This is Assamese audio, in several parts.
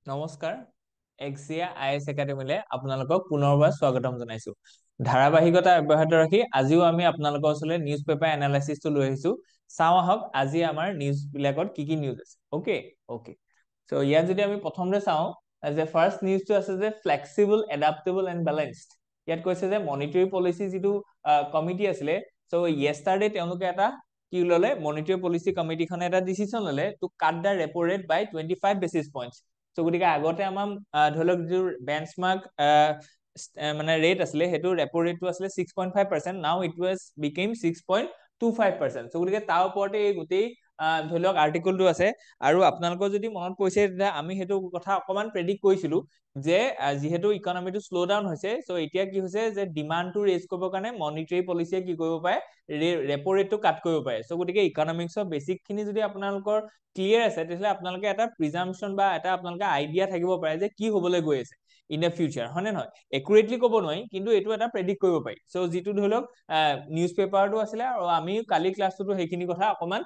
নমস্কাৰ এক্সিয়া আইএছ একাডেমিলৈ আপোনালোকক পুনৰবাৰ স্বাগতম জনাইছো ধাৰাবাহিকতা অব্যাহত ৰাখি আজিও আমি আপোনালোকৰ ওচৰলৈ নিউজ পেপাৰ এনালাইসিসটো লৈ আহিছো চাও আহক আজি আমাৰ নিউজ বিলাকত কি নিউজ আছে ওকে ওকে সো ইয়াত যদি আমি প্ৰথমতে চাও যে ফাৰ্স্ট নিউজটো আছে যে ফ্লেক্সিবল এডাপ্টেবল এন্ড ব্যালেন্সড ইয়াত কৈছে যে মনিটৰী পলিচি যেটো কমিটি আছিলে সো ইয়েষ্টাৰডে তেওঁলোকে এটা কি ললে মনিটৰী পলিচি কমিটিখনে এটা ডিসিশন ললে to cut the repo rate by 25 basis points so গতিকে আগতে আমাৰ ধৰি লওক যে বেঞ্চমাৰ্ক মানে ৰেট আছিলে হেতু ৰেপো ৰেটটো আছিলে 6.5% নাও ইট ওয়াজ বিকেম 6.25% সো গতিকে তাৰ ওপৰতে এই গোটেই ধৰি লওক আৰ্টিকেলটো আছে আৰু আপোনালোকৰ যদি মনত পৰিছে তেতিয়া আমি হেতু কথা অকমান প্ৰেডিক্ট কৰিছিলো যে যেহেতু ইকোনমিটো স্লো ডাউন হৈছে সো এতিয়া কি হৈছে যে ডিমান্ডটো ৰেজ কৰিবৰ কাৰণে মনিটৰী পলিচিয়ে কি কৰিব পাৰে ৰেপো ৰেটটো কাট কৰিব পাৰে সো গতিকে ইকোনমিক্সৰ বেসিক খিনি যদি আপোনালোকৰ ক্লিয়াৰ আছে তেতিয়াহলে আপোনালোকে এটা প্ৰিজাম্পশন বা এটা আপোনালোকে আইডিয়া থাকিব পাৰে যে কি হ'বলৈ গৈ আছে ইন দা ফিউচাৰ হয়নে নহয় একুৰেটলি ক'ব নোৱাৰি কিন্তু এটো এটা প্ৰেডিক্ট কৰিব পাৰি সো যেটো ধৰি লওক নিউজ পেপাৰটো আছিলে আৰু আমি কালি ক্লাছটো সেইখিনি কথা অকমান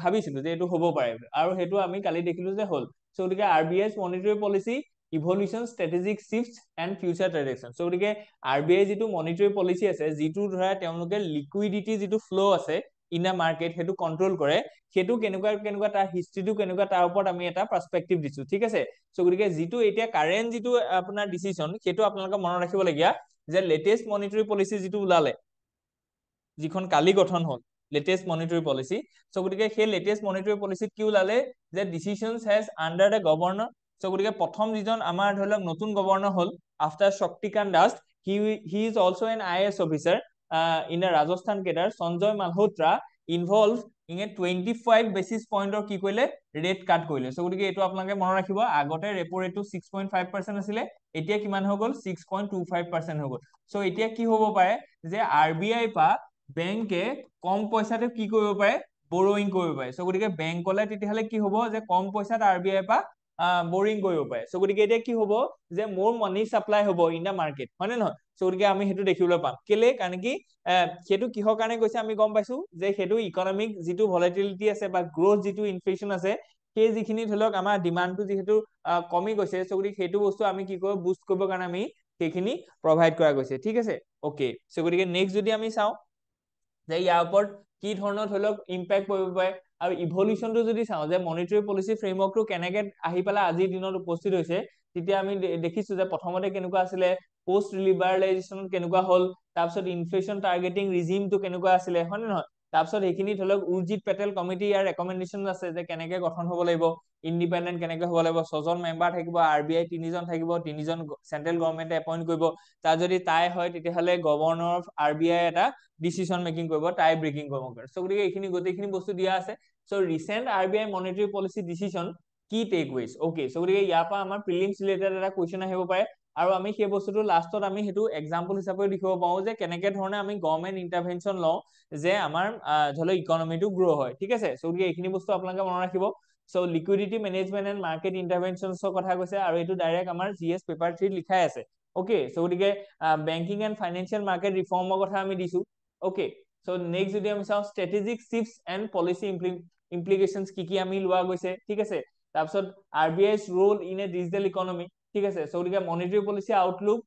ভাবিছিলো যে এটো হ'ব পাৰে আৰু হেতু আমি কালি দেখিলো যে হল সো গতিকে RBI's monetary policy evolution strategic shifts and future direction so গতিকে আৰবিআই যেটো মনিটৰী পলিচি আছে যেটো ধৰা তেওঁলোকে লিকুইডিটি যেটো ফ্লো আছে ইন আ মাৰ্কেট হেতু কন্ট্ৰোল কৰে হেতু কেনেকুৱা তাৰ হিষ্ট্ৰিটো কেনেকুৱা তাৰ ওপৰত আমি এটা পাৰ্সপেক্টিভ দিছো ঠিক আছে সো গতিকে যেটো এতিয়া কাৰেন্ট যেটো আপোনাৰ ডিসিশন হেতু আপোনালোকে মনত ৰাখিব লগিয়া যে লেটেস্ট মনিটৰী পলিচি যেটো উলালে যিখন কালি গঠন হল লেটেস্ট মনিটৰী পলিচি সো গতিকে সেই লেটেস্ট মনিটৰী পলিচিত কি উলালে যে decisions has under the governor so গতিকে প্ৰথম যিজন আমাৰ ধৰি লওক নতুন governor hall after Shaktikanta Das he is also N IAS officer in the Rajasthan cadre Sanjay Malhotra involve in a 25 basis পইণ্টৰ কি কৰিলে ৰেট কাট কৰিলে সো গতিকে এটো আপোনালোকে মনত ৰাখিব আগতে ৰেপো ৰেটটো 6.5% আছিলে এতিয়া কিমান হৈ গল 6.25% হৈ গল সো এতিয়া কি হ'ব পাৰে যে আৰবিআই পা বেংকে কম পইচাতে কি কৰিব পাৰে বৰোইং কৰিব পাৰে সো গতিকে বেংকলে তেতিয়াহলে কি হ'ব যে কম পইচাত আৰবিআই পা বৰিং কৰিব পাৰে সো গতিকে এতিয়া কি হ'ব যে মোৰ মানি সাপ্লাই হ'ব ইন দা মাৰ্কেট হয়নে নহয় সো গতিকে আমি হেতু দেখিবলৈ পাম কেলে কাৰণ কি হেতু কিহৰ কাৰণে গৈছে আমি গম পাইছো যে হেতু ইকোনমিক যেটো ভলাটিলিটি আছে বা গ্ৰোথ যেটো ইনফ্লেশন আছে সেই যিখিনি ধৰক আমাৰ ডিমান্ডটো যেহেতু কমি গৈছে সো গতিকে হেতু বস্তু আমি কি কৰিব বুস্ট কৰিবৰ কাৰণে আমি সেইখিনি প্ৰভাইড কৰা গৈছে ঠিক আছে ওকে সো গতিকে নেক্সট যদি আমি চাও যে ইয়াৰ ওপৰত কি ধৰণৰ ধৰি লওক ইম্প্যাক্ট পৰিব পাৰে আৰু ইভলিউশনটো যদি চাও যে মনিটৰী পলিচি ফ্ৰেমৱৰ্কটো কেনেকৈ আহি পেলা আজিৰ দিনত উপস্থিত হৈছে তেতিয়া আমি দেখিছো যে প্ৰথমতে কেনেকুৱা আছিলে পোষ্ট লিবাৰেলাইজেশন কেনেকুৱা হল তাৰপিছত ইনফ্লেশন টাৰ্গেটিং ৰিজিমটো কেনেকুৱা আছিলে হয় নে নহয় তাৰপিছত এইখিনি ধৰি লওক উৰ্জিত পেটেল কমিটি ইয়াৰ ৰেকমেন্ডেশন আছে যে কেনেকৈ গঠন হ'ব লাগিব ইন্ডিপেন্ডেন্ট কেনেকৈ হ'ব লাগিব 6 জন মেম্বাৰ থাকিব আৰবিআই 3 জন থাকিব 3 জন সেন্ট্ৰেল গভৰ্ণমেন্টে এপইন্ট কৰিব তাৰ যদি তাই হয় তেতিয়াহলে গভৰ্ণৰ অফ আৰবিআই এটা ডিসিশন মেকিং কৰিব টাই ব্ৰেকিং কৰিব সো গতিকে এইখিনি গোটেইখিনি বস্তু দিয়া আছে so recent RBI মনিটৰী policy decision কি টেকৱেজ ওকে সো গতিকে ইয়াৰ পৰা আমাৰ প্ৰিলিমছ ৰিলেটেড এটা কোৱেশ্চন আহিব পাৰে আৰু আমি সেই বস্তুটো লাষ্টত আমি হেতু এক্সাম্পল হিচাপে দেখিব পাও যে কেনেকৈ ধৰণে আমি গভৰ্ণমেন্ট ইন্টাৰভেনশন লও যে আমাৰ ধৰি ইকোনমিটো গ্ৰো হয় ঠিক আছে সো গতিকে এইখিনি বস্তু আপোনালোকে মনত ৰাখিব so liquidity management and market ইন্টাৰভেনশনছৰ কথা কৈছে আৰু এটো ডাইৰেক্ট আমাৰ জিএস পেপাৰ 3 লিখাই আছে ওকে সো গতিকে বেংকিং এন্ড ফাইনান্সিয়েল মাৰ্কেট ৰিফৰ্মৰ কথা আমি দিছো ওকে সো নেক্সট যদি আমি চাও strategic shifts and policy implications কি আমি লোৱা গৈছে ঠিক আছে তাৰপিছত RBI's role in a digital economy ঠিক আছে সো গতিকে monetary policy outlook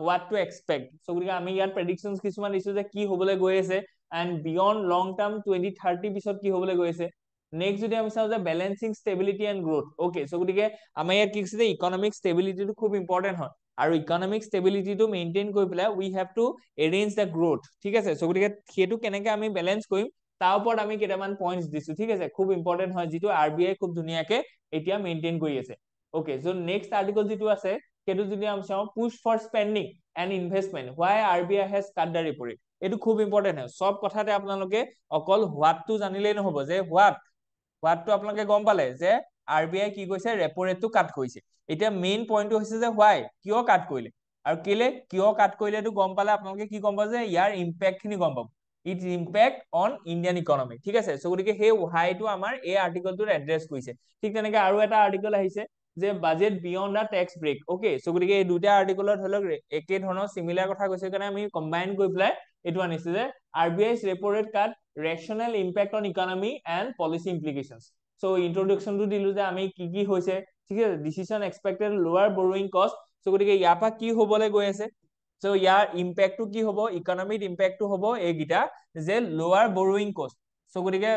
what to expect so গতিকে আমি ইয়াত প্ৰেডিকশনস কিছুমান দিছো যে কি হ'বলৈ গৈ আছে এন্ড বিয়ন্ড লং টাৰ্ম 2030 পিছত কি হ'বলৈ গৈ আছে নেক্সট যদি আমি চাও যে balancing stability and growth okay so গতিকে আমাৰ ইয়াত কি আছে যে ইকোনমিক ষ্টেবিলিটিটো খুব ইম্পৰ্টেন্ট হয় আৰু ইকোনমিক ষ্টেবিলিটিটো মেইনটেইন কৰি পেলাই we have to arrange the growth ঠিক আছে সো গতিকে হেতু কেনেকৈ আমি ব্যালেন্স কৰিম তাৰ ওপৰত আমি কেইটামান পইণ্টস দিছো ঠিক আছে খুব ইম্পৰ্টেন্ট হয় যেটো আৰবিআই খুব ধুনিয়াকে এতিয়া মেইনটেইন কৰি আছে ওকে সো নেক্সট আৰ্টিকেল যেটো আছে হেতু যদি আমি চাও push for spending and investment why RBI has cut the repo rate এটো খুব ইম্পৰ্টেন্ট হয় সব কথাতে আপোনালোকে অকল হোৱাটটো জানিলেই নহব যে হোৱাটটো আপোনালোকে গম পালে যে আৰবিআই কি কৈছে ৰেপো ৰেটটো কাট কৰিছে এতিয়া মেইন পইণ্টটো হৈছে যে why কিয় কাট কৰিলে আৰু কেলে কিয় কাট কৰিলেটো গম পালে আপোনালোকে কি গম পাব যে ইয়াৰ ইম্প্যাক্ট খিনি গম পাব it's impact on Indian economy ঠিক আছে সো গতিকে সেই হাইটো আমাৰ এই আৰ্টিকেলটোত এড্ৰেছ কৰিছে ঠিক তেনেকৈ আৰু এটা আৰ্টিকেল আহিছে যে বাজেট বিয়ন্ড দা টেক্স ব্ৰেক ওকে সো গতিকে এই দুটা আৰ্টিকেলত ধৰি লওক একে ধৰণৰ সিমিলাৰ কথা কৈছে কাৰণে আমি কম্বাইন কৰি পেলাই এটো আনিছে যে আৰবিআই's repo rate cut rational impact on economy and policy implications so ইন্ট্ৰডাকশনটো দিলু যে আমি কি হৈছে ঠিক আছে, ডিচিশন এক্সপেক্টেড লোৱাৰ বৰোয়িং কষ্ট। চ' গতিকে ইয়াৰ পৰা কি হবলৈ গৈ আছে, চ' ইয়াৰ ইম্পেক্টটো কি হ'ব, ইকনমিক ইম্পেক্টটো হ'ব এইকেইটা, যে লোৱাৰ বৰোয়িং কষ্ট। চ' গতিকে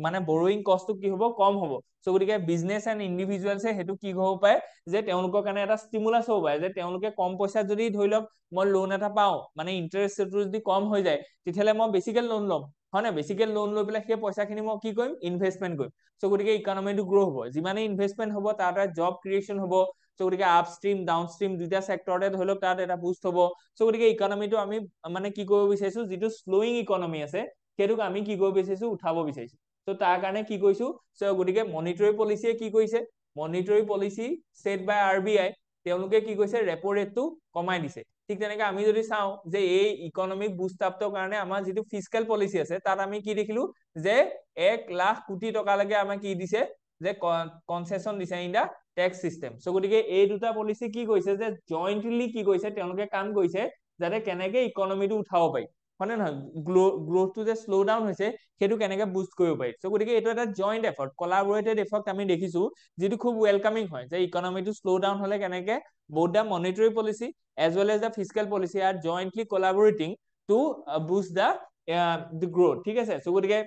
মানে বৰোয়িং কষ্টটো কি হ'ব, কম হ'ব। চ' গতিকে বিজনেছ এণ্ড ইণ্ডিভিজুৱেলছে সেইটো কি হ'ব পাৰে, যে তেওঁলোকৰ কাৰণে এটা ষ্টিমুলাছ হ'ব পাৰে, যে তেওঁলোকে কম পইচাত যদি ধৰি লওক মই লোন এটা পাওঁ, মানে ইণ্টাৰেষ্ট ৰেটটো যদি কম হৈ যায়, তেতিয়াহ'লে মই বেছিকে লোন ল'ম, হয় নে? বেছিকে লোন লৈ পেলাই সেই পইচাখিনি মই কি কৰিম, ইনভেষ্টমেণ্ট কৰিম। চ' গতিকে ইকনমিটো গ্ৰ' হ'ব, যিমানেই ইনভেষ্টমেণ্ট হ'ব তাৰ দ্বাৰা জব ক্ৰিয়েশ্যন হ'ব। চ' গতিকে আপষ্ট্ৰীম ডাউনষ্ট্ৰীম দুইটা চেক্টৰতে ধৰি লওক তাত এটা বুষ্ট হ'ব। চ' গতিকে ইকনমিটো আমি মানে কি কৰিব বিচাৰিছো, যিটো শ্ল'য়িং ইকনমি আছে সেইটোক আমি কি কৰিব বিচাৰিছো, উঠাব বিচাৰিছো। ত' তাৰ কাৰণে কি কৰিছো, চ' গতিকে মনিটৰী পলিচিয়ে কি কৰিছে, মনিটৰী পলিচি ছেট বাই RBI, তেওঁলোকে কি কৈছে, ৰেপো ৰেটটো কমাই দিছে। ঠিক তেনেকে আমি যদি চাওঁ যে এই ইকনমিক বুষ্ট আপটোৰ কাৰণে আমাৰ যিটো ফিস্কেল পলিচি আছে তাত আমি কি দেখিলো, যে 1,00,000 কোটি টকালৈকে আমাক কি দিছে, যে কনচেচন দিছে ইন দা টেক্স চিষ্টেম। চ' গতিকে এই দুটা পলিচি কি কৰিছে, যে জইণ্টলি কি কৰিছে, তেওঁলোকে কাম কৰিছে যাতে কেনেকে ইকনমিটো উঠাব পাৰি, হয় নে নহয়, গ্ৰোথটো যে শ্ল' ডাউন হৈছে সেইটো কেনেকে বুষ্ট কৰিব পাৰি। চ' গতিকে এইটো এটা জইণ্ট এফৰ্ট, কলাবৰেটেড এফৰ্ট আমি দেখিছো, যিটো খুব ৱেলকামিং হয়, যে ইকনমিটো শ্ল' ডাউন হলে কেনেকে both the monetary policy as well as the fiscal policy are jointly collaborating to boost the growth, ঠিক আছে। চ' গতিকে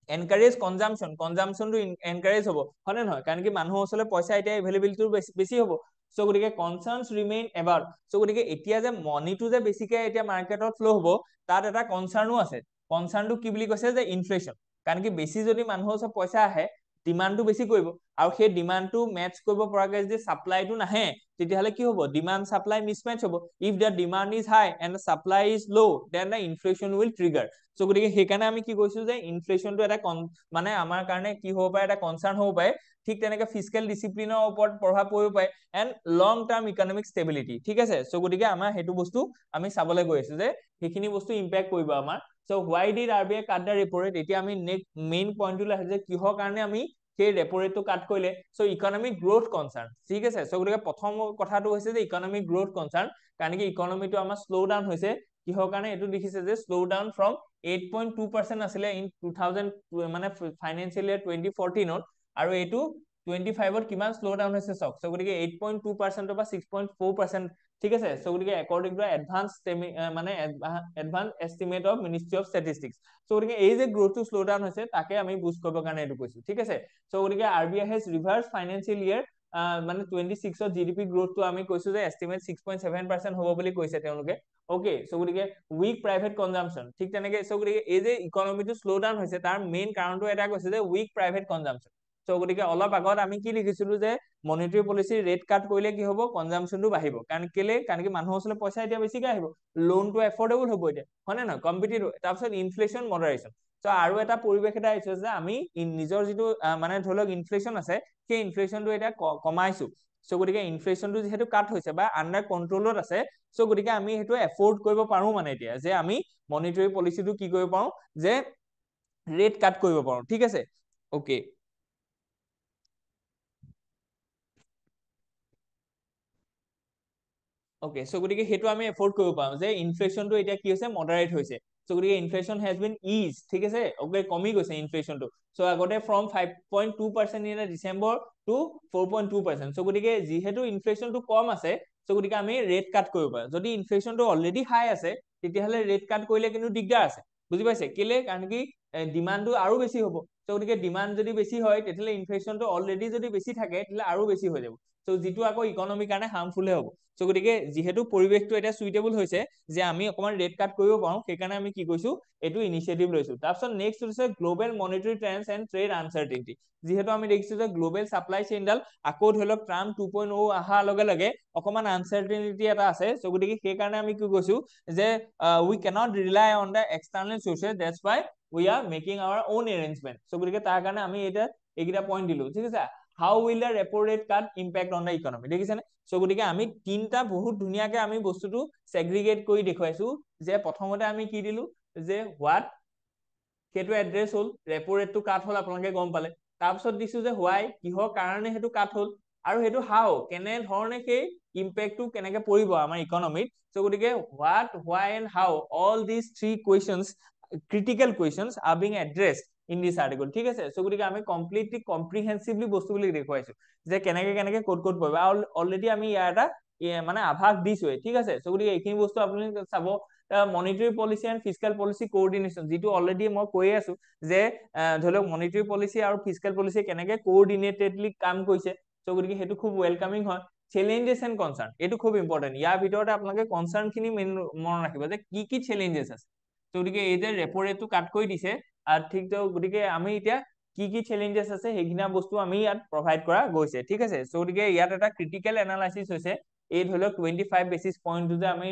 এনকাৰেজ কনজামশ্যন, কনজামশ্যনটো এনকাৰেজ হ'ব, হয় নে নহয়, কাৰণ কি মানুহৰ ওচৰলৈ পইচা এতিয়া এভেইলেবিলিটিটো বেছি হ'ব। চ' গতিকে কনচাৰ্নছ ৰিমেইন এবাউট, চ' গতিকে এতিয়া যে মানিটো যে বেছিকে এতিয়া মাৰ্কেটত ফ্ল' হ'ব, তাত এটা কনচাৰ্নো আছে। কনচাৰ্নটো কি বুলি কৈছে, যে ইনফ্লেশ্যন, কাৰণ কি বেছি যদি মানুহৰ ওচৰত পইচা আহে ডিমাণ্ডটো বেছি কৰিব, আৰু সেই ডিমাণ্ডটো মেটচ কৰিব পৰাকৈ যদি ছাপ্লাইটো নাহে, তেতিয়াহ'লে কি হ'ব, ডিমাণ্ড ছাপ্লাই মিছমেচ হ'ব। If the demand is high and the supply is low' then the inflation will trigger. So' গতিকে সেইকাৰণে আমি কি কৈছো, যে ইনফ্লেশ্যনটো এটা মানে আমাৰ কাৰণে কি হ'ব পাৰে, এটা কনচাৰ্ন হ'ব পাৰে। ঠিক তেনেকে ফিস্কেল ডিচিপ্লিনৰ ওপৰত প্ৰভাৱ পৰিব পাৰে, and long term economic stability, ঠিক আছে। চ' গতিকে আমাৰ সেইটো বস্তু আমি চাবলৈ গৈ আছো, যে সেইখিনি বস্তু ইম্পেক্ট কৰিব আমাৰ। So' why did RBI cut the repo rate, এতিয়া আমি মেইন পইণ্টটো আহিছে, যে কিহৰ কাৰণে আমি সেই ৰেপো ৰেটটো কাট কৰিলে। চ' ইকনমিক গ্ৰোথ কনচাৰ্ন, ঠিক আছে। চ' গতিকে প্ৰথম কথাটো হৈছে যে ইকনমিক গ্ৰোথ কনচাৰ্ন, কাৰণ কি ইকনমিটো আমাৰ শ্ল' ডাউন হৈছে, কিহৰ কাৰণে এইটো দেখিছে, যে শ্ল' ডাউন ফ্ৰম 8.2% আছিলে ইন 2000 মানে ফাইনেন্সিয়েল ইয়াৰ 2014ত, আৰু এইটো 25ত কিমান শ্ল' ডাউন হৈছে চাওক। চ' গতিকে 8.2% পৰা 6.4%, ঠিক আছে। চ' গতিকে একৰ্ডিং টু এডভান্স মানে advance estimate of ministry of statistics. So' গতিকে এই যে গ্ৰোথটো শ্ল' ডাউন হৈছে তাকে আমি বুষ্ট কৰিবৰ কাৰণে এইটো কৈছো, ঠিক আছে। চ' গতিকে RBI হেজ ৰিভাৰ্ছ ফাইনেন্সিয়েল ইয়াৰ মানে 26ত GDP গ্ৰোথটো আমি কৈছো যে এষ্টিমেট 6.7% হ'ব বুলি কৈছে তেওঁলোকে। অকে, চ' গতিকে উইক প্ৰাইভেট কনজাম্পশ্যন, ঠিক তেনেকে। চ' গতিকে এই যে ইকনমিটো শ্ল' ডাউন হৈছে তাৰ মেইন কাৰণটো এটা কৈছে, যে উইক প্ৰাইভেট কনজাম্পশ্যন। চ' গতিকে অলপ আগত আমি কি লিখিছিলো, যে মনিটৰী পলিচি ৰেট কাট কৰিলে কি হ'ব, কনজাম্পশ্যনটো বাঢ়িব, কাৰণ কেলে, কাৰণ কি মানুহৰ ওচৰলৈ পইচা এতিয়া বেছিকে আহিব, লোনটো এফৰ্ডেবল হ'ব এতিয়া, হয় নে নহয়, কম্পিটিটিভ। তাৰপিছত ইনফ্লেশ্যন মডাৰেশ্যন। চ' আৰু এটা পৰিৱেশ এটা আহিছে, যে আমি নিজৰ যিটো মানে ধৰি লওক ইনফ্লেশ্যন আছে, সেই ইনফ্লেশ্যনটো এতিয়া কমাইছো। চ' গতিকে ইনফ্লেশ্যনটো যিহেতু কাট হৈছে বা আণ্ডাৰ কণ্ট্ৰলত আছে, চ' গতিকে আমি সেইটো এফৰ্ড কৰিব পাৰো, মানে এতিয়া যে আমি মনিটৰী পলিচিটো কি কৰিব পাৰো, যে ৰেট কাট কৰিব পাৰো, ঠিক আছে। অকে, অকে, চ' গতিকে সেইটো আমি এফৰ্ড কৰিব পাৰো, যে ইনফ্লেশ্যনটো এতিয়া কি হৈছে, মডাৰেট হৈছে। চ' গতিকে ইনফ্লেশ্যন হেজ বিন ইজ, ঠিক আছে, অকে, কমি গৈছে ইনফ্লেশ্যনটো। চ' আগতে ফ্ৰম 5.2% ইন ডিচেম্বৰ টু 4.2%। চ' গতিকে যিহেতু ইনফ্লেশ্যনটো কম আছে, চ' গতিকে আমি ৰেট কাট কৰিব পাৰো। যদি ইনফ্লেশ্যনটো অলৰেডি হাই আছে, তেতিয়াহ'লে ৰেট কাট কৰিলে কিন্তু দিগদাৰ আছে, বুজি পাইছে, কেলে, কাৰণ কি ডিমাণ্ডটো আৰু বেছি হ'ব। চ' গতিকে ডিমাণ্ড যদি বেছি হয়, তেতিয়াহ'লে ইনফ্লেশ্যনটো অলৰেডি যদি বেছি থাকে, তেতিয়াহ'লে আৰু বেছি হৈ যাব। চ' যিটো আকৌ ইকনমিৰ কাৰণে হাৰ্মফুলহে হ'ব। চ' গতিকে যিহেতু পৰিৱেশটো এতিয়া সুইটেবল হৈছে, যে আমি অকণমান ৰেট কাট কৰিব পাৰো, সেইকাৰণে আমি কি কৈছো, এইটো ইনিচিয়েটিভ লৈছো। তাৰপিছত নেক্সট হৈছে global monetary trends and trade uncertainty. যিহেতু আমি দেখিছো যে গ্ল'বেল চাপ্লাই চেইনডাল আকৌ ধৰি লওক ট্ৰাম্প 2.0 অহাৰ লগে লগে অকণমান আনচাৰ্টিনিটি এটা আছে। চ' গতিকে সেইকাৰণে আমি কি কৈছো, যে we cannot rely on the external sources, that's why we are making our own arrangement. So' গতিকে তাৰ কাৰণে আমি এতিয়া এইকেইটা পইণ্ট দিলো, ঠিক আছে। How will the repo rate cut impact on the economy, দেখিছেনে। চ' গতিকে আমি তিনটা বহুত ধুনীয়াকে আমি বস্তুটো চেগ্ৰিগেট কৰি দেখুৱাইছো, যে প্ৰথমতে আমি কি দিলো, যে হোৱাট, সেইটো এড্ৰেছ হ'ল, ৰেপো ৰেটটো কাট হ'ল, আপোনালোকে গম পালে। তাৰপিছত দিছো যে হোৱাই, কিহৰ কাৰণে সেইটো কাট হ'ল, আৰু সেইটো হাও, কেনেধৰণে সেই ইম্পেক্টটো কেনেকে পৰিব আমাৰ ইকনমিত। চ' গতিকে what, why and how, all these three questions, critical questions are being addressed in this article ঠিক আছে সো গতিকে আমি কমপ্লিটলি কম্প্ৰিহেনসিভলি বস্তুবিলাক দেখুৱাইছো যে কেনেকে কেনেকে কোড কোড কৰিব আৰু অলৰেডি আমি ইয়াৰ এটা মানে আভাস দিছোৱে ঠিক আছে সো গতিকে এইখিনি বস্তু আপুনি চাব monetary policy and fiscal policy coordination যেটো অলৰেডি মই কৈ আছো যে ধৰি লওক মনিটাৰী পলিচি আৰু ফিস্কেল পলিচি কেনেকে কোঅৰ্ডিনেটেডলি কাম কৰিছে সো গতিকে হেতু খুব ওয়েলকামিং হয় challenges and concern এটো খুব ইম্পৰ্টেন্ট ইয়াৰ ভিতৰতে আপোনালোকে কনসাৰ্ন খিনি মন ৰাখিব যে কি challenges আছে তো গতিকে এই যে ৰেপো ৰেটটো কাট কৰি দিছে আৰু ঠিক তো গতিকে আমি এতিয়া কি challenges আছে হেগিনা বস্তু আমি ইয়াত প্ৰভাইড কৰা গৈছে ঠিক আছে সো গতিকে ইয়াত এটা ক্ৰিটিক্যাল এনালাইসিস হৈছে এই ধৰি লওক 25 বেসিস পইণ্ট যে আমি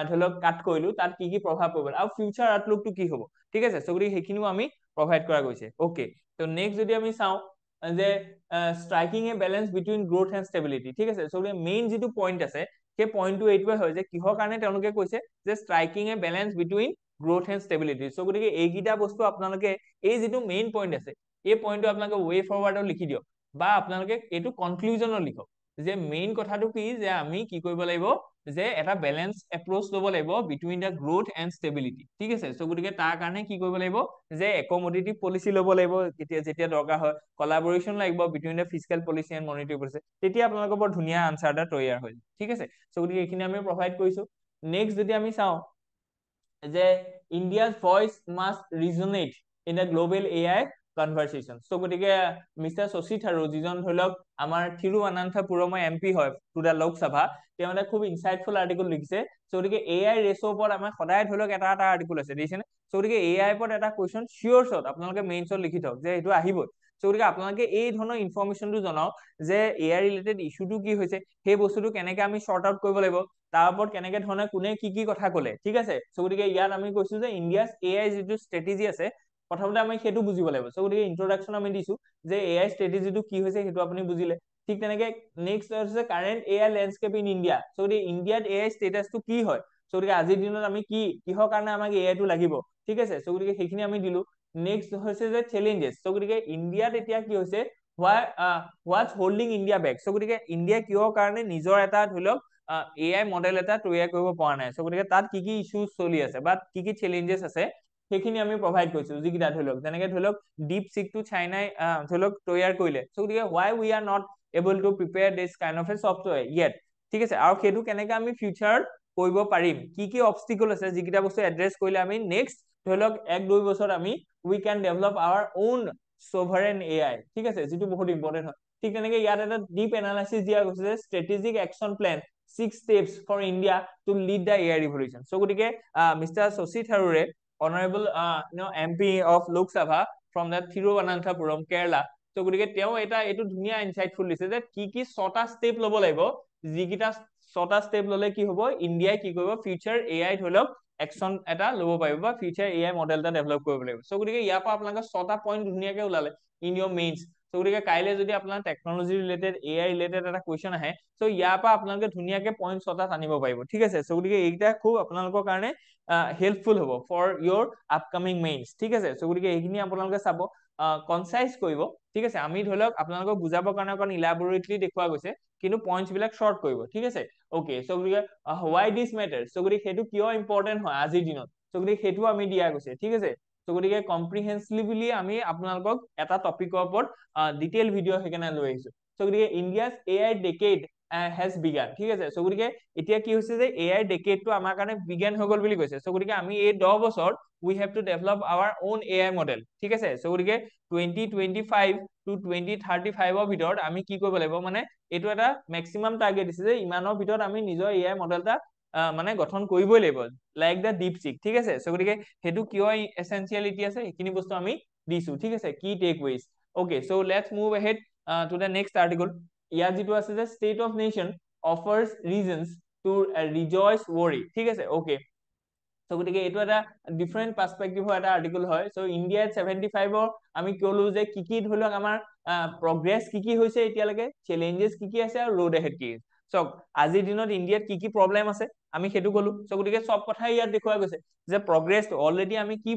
ধৰি লওক কাট কৰিলো তাত কি প্ৰভাৱ পৰিব আৰু ফিউচাৰ আউটলুকটো কি হ'ব ঠিক আছে সো গতিকে হেখিনিও আমি প্ৰভাইড কৰা গৈছে ওকে তো নেক্সট যদি আমি চাও যে striking a balance between growth and stability ঠিক আছে সো মেইন যেটো পইণ্ট আছে সেই পইণ্টটো এইটোৱে হয় যে কিহৰ কাৰণে তেওঁলোকে কৈছে যে striking a balance between growth and stability so গতিকে এইগিটা বস্তু আপোনালোকে এই যেটো মেইন পইণ্ট আছে এই পইণ্টটো আপোনালোকে ওয়ে ফৰৱাৰ্ডত লিখি দিয়ক বা আপোনালোকে এইটো কনক্লুজনত লিখক যে মেইন কথাটো কি যে আমি কি কৰিব লাগিব যে এটা ব্যালেন্স এপ্ৰোচ লব লাগিব between the growth and stability ঠিক আছে সো গতিকে তাৰ কাৰণে কি কৰিব লাগিব যে একমোডেটিভ পলিচি লব লাগিব যেতিয়া দৰকাৰ হয় কোলাবোৰেচন লাগিব between the fiscal policy and monetary policy তেতিয়া আপোনালোকৰ বৰ ধুনীয়া আনসাৰ এটা তৈয়াৰ হয় ঠিক আছে সো গতিকে এইখিনি আমি প্ৰভাইড কৰিছো নেক্সট যদি আমি চাও যে ইণ্ডিয়া's voice must resonate in the global AI conversation so গতিকে মিস্টাৰ শশী থাৰুৰ যিজন ধৰি লওক আমাৰ থিৰুৱনন্তপুৰমৰ এমপি হয় টু দা লোকসভা তেওঁ এটা খুব ইনসাইটফুল আৰ্টিকেল লিখিছে সো গতিকে এআই ৰেচৰ ওপৰত আমাৰ সদায় ধৰি লওক এটা আৰ্টিকেল আছে দিছেনে সো গতিকে এআই ওপৰত এটা কোৱেশ্চন শিওৰ শট আপোনালোকে মেইনছত লিখি থওক যে এটো আহিবই সো গতিকে আপোনালোকে এই ধৰণৰ ইনফৰমেশনটো জনাওক যে এআই ৰিলেটেড ইস্যুটো কি হৈছে সেই বস্তুটো কেনেকে আমি শৰ্ট আউট কৰিব লাগিব তাৰ ওপৰত কেনেকে ধৰণে কোনে কি কথা কলে ঠিক আছে সো গতিকে ইয়াত আমি কৈছো যে ইণ্ডিয়াস এআই যেটো ষ্ট্ৰেটেজি আছে প্ৰথমতে আমি হেতু বুজিব লাগিব সো গতিকে ইন্ট্ৰোডাকশন আমি দিছো যে এআই ষ্ট্ৰেটেজিটো কি হৈছে হেতু আপুনি বুজিলে ঠিক তেনেকে নেক্সট আছে current AI landscape in India so গতিকে ইন্ডিয়াত এআই ষ্টেটাসটো কি হয় সো গতিকে আজিৰ দিনত আমি কিহৰ কাৰণে আমাক এআই টো লাগিব ঠিক আছে সো গতিকে সেইখিনি আমি দিলো নেক্সট হৈছে যে চ্যালেঞ্জেস সো গতিকে ইন্ডিয়াত এতিয়া কি হৈছে হোৱাটস হোল্ডিং ইন্ডিয়া বেক সো গতিকে ইন্ডিয়া কিহৰ কাৰণে নিজৰ এটা ধৰি লওক এআই মডেল এটা তৈয়াৰ কৰিব পৰা নাই সো গতিকে তাত কি ইস্যুজ চলি আছে বা কি চ্যালেঞ্জেস আছে সেইখিনি আমি প্ৰভাইড কৰিছো যিকিটা ধৰি লওক যেনেকে ধৰি লওক ডিপ সিক টু চাইনাই ধৰি লওক তৈয়াৰ কৰিলে সো গতিকে why we are not able to prepare this kind of a software yet ঠিক আছে আৰু হেতু কেনেকে আমি ফিউচাৰ কৰিব পাৰিম কি অবস্টিকল আছে যিকিটা বস্তু এড্ৰেছ কৰিলে আমি নেক্সট ধৰি লওক 1-2 বছৰ আমি we can develop our own sovereign AI ঠিক আছে যেটো বহুত ইম্পৰ্টেন্ট হয় ঠিক তেনেকে ইয়াত এটা ডিপ এনালাইসিস দিয়া গৈছে যে স্ট্ৰেটেজিক action plan 6 steps for India to lead the AI revolution so গতিকে মিস্টাৰ শশী থাৰুৰে honorable MP of Lok Sabha from the Thiruvananthapuram Kerala তো গতিকে তেওঁ এটা এটো ধুনিয়া ইনসাইটফুল দিছে যে কি ছটা স্টেপ লব লাগিব যিকিটা ছটা স্টেপ ললে কি হ'ব ইন্ডিয়াই কি কৰিব ফিউচাৰ এআই ধৰি লওক একচন এটা লব পাৰিব বা ফিউচাৰ এআই মডেল এটা ডেভেলপ কৰিব লাগিব সো গতিকে ইয়াৰ পৰা আপোনালোকে ছটা পইণ্ট ধুনিয়াকে ওলালে ইন ইয়োৰ মেইনস সো গতিকে কাইলে যদি আপোনাৰ টেকনলজি ৰিলেটেড এআই ৰিলেটেড এটা কোৱেশ্চন আহে সো ইয়াৰ পৰা আপোনালোকে ধুনিয়াকে পইণ্ট ছটা আনিব পাৰিব ঠিক আছে সো গতিকে এইটা খুব আপোনালোকৰ কাৰণে হেল্পফুল হ'ব ফৰ ইয়োৰ আপকামিং মেইনস ঠিক আছে সো গতিকে এইখিনি আপোনালোকে চাব কনসাইজ কৰিব ঠিক আছে আমি ধৰি লওক আপোনালোকক বুজাবৰ কাৰণে অকন ইলাবৰেটলি দেখুৱা গৈছে কিন্তু পইণ্টস বিলাক শৰ্ট কৰিব ঠিক আছে ওকে সো গতিকে why this matters সো গতিকে হেতু কিয় ইম্পৰ্টেন্ট হয় আজিৰ দিনত সো গতিকে হেতু আমি দিয়া গৈছে ঠিক আছে সো গতিকে কম্প্ৰিহেনসিভলি আমি আপোনালোকক এটা টপিকৰ ওপৰত ডিটেইল ভিডিও হেকানে লৈ আহিছো সো গতিকে ইণ্ডিয়াস এআই ডেকেড has begun ঠিক আছে সো গতিকে এতিয়া কি হৈছে যে এআই ডেকেডটো আমাৰ কাৰণে বিগিন হৈ গল বুলি কৈছে সো গতিকে আমি এই 10 বছৰ we have to develop our own AI model ঠিক আছে সো গতিকে 2025 to 2035 ৰ ভিতৰত আমি কি কৰিব লাগিব মানে এটো এটা ম্যাক্সিমাম টাৰ্গেট দিছে যে ইমানৰ ভিতৰত আমি নিজৰ AI মডেলটা মানে গঠন কৰিবই লাগিব লাইক দা ডিপ সিক ঠিক আছে সো গতিকে হেতু কিয় এসেনশিয়ালিটি আছে এইখিনি বস্তু আমি দিছো ঠিক আছে কি takeaways okay so let's move ahead to the next article ইয়াত যেটো আছে যে state of nation offers reasons to rejoice worry ঠিক আছে ওকে সো গতিকে এটো এটা ডিফারেন্ট পার্সপেক্টিভ হয় এটা আর্টিকেল হয় সো ইন্ডিয়া 75 ৰ আমি কলো যে কি ধৰিলক আমাৰ প্ৰগ্ৰেছ কি হৈছে এতিয়ালৈকে চ্যালেঞ্জেস কি আছে আৰু ৰোড এহেড কি সো আজিৰ দিনত ইন্ডিয়াত কি প্ৰবলেম আছে আমি হেতু কলো সো গতিকে সব কথা ইয়াত দেখুৱা গৈছে যে প্ৰগ্ৰেছ অলৰেডি আমি কি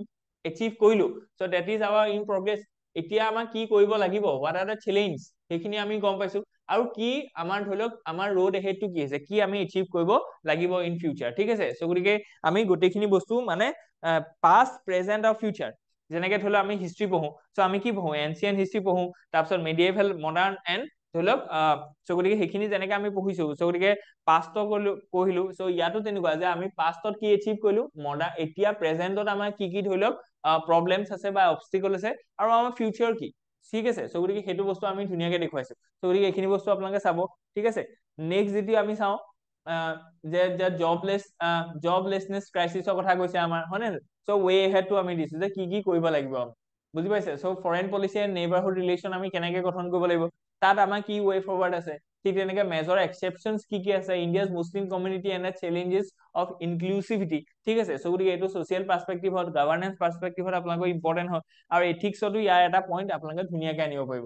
এচিভ কৰিলো so that is our in progress এতিয়া আমাৰ কি কৰিব লাগিব হোৱাট আৰ দা চ্যালেঞ্জ সেইখিনি আমি গম পাইছো আৰু কি আমাৰ ধৰিলক আমাৰ ৰোড এহেডটো কি আছে কি আমি এচিভ কৰিব লাগিব ইন ফিউচাৰ ঠিক আছে সো গতিকে আমি গোটেইখিনি বস্তু মানে পাষ্ট প্ৰেজেন্ট আৰু ফিউচাৰ যেনেকে ধৰি লওক আমি হিষ্ট্ৰী পঢ়ো, চ' আমি কি পঢ়ো, এনচিয়েন্ট হিষ্ট্ৰী পঢ়ো, তাৰপিছত মেডিয়েভেল, মডাৰ্ণ এণ্ড ধৰি লওক চ' গতিকে সেইখিনি যেনেকে আমি পঢ়িছো, চ' গতিকে পাষ্টৰ পঢ়িলো, চ' ইয়াতো তেনেকুৱা যে আমি পাষ্টত কি এচিভ কৰিলো, মডাৰ্ণ এতিয়া প্ৰেজেন্টত আমাৰ কি কি ধৰি লওক প্ৰব্লেমছ আছে বা অবষ্টিকল আছে, আৰু আমাৰ ফিউচাৰ কি, ঠিক আছে। চ' গতিকে সেইটো বস্তু আমি ধুনীয়াকে দেখুৱাইছো। চ' গতিকে এইখিনি বস্তু আপোনালোকে চাব, ঠিক আছে। নেক্সট যদি আমি চাওঁ যে জবলেছনেছ ক্ৰাইচিছৰ কথা কৈছে আমাৰ, হয় নে? চ' ৱে হেডটো আমি দিছো যে কি কি কৰিব লাগিব, বুজি পাইছে? So' foreign policy and neighbourhood relation আমি কেনেকে গঠন কৰিব লাগিব, তাত আমাৰ কি ৱে ফৰৱাৰ্ড আছে, ঠিক তেনেকে মেজৰ এক্সেপশ্যনছ কি কি আছে, India's Muslim community and challenges of inclusivity, ঠিক আছে। চ' গতিকে এইটো ছচিয়েল পাৰ্সপেক্টিভত, গভৰ্নেন্স পাৰ্সপেক্টিভত আপোনালোকৰ ইম্পৰ্টেন্ট হয়, আৰু এথিক্সতো ইয়াৰ এটা পইণ্ট আপোনালোকে ধুনীয়াকে আনিব পাৰিব।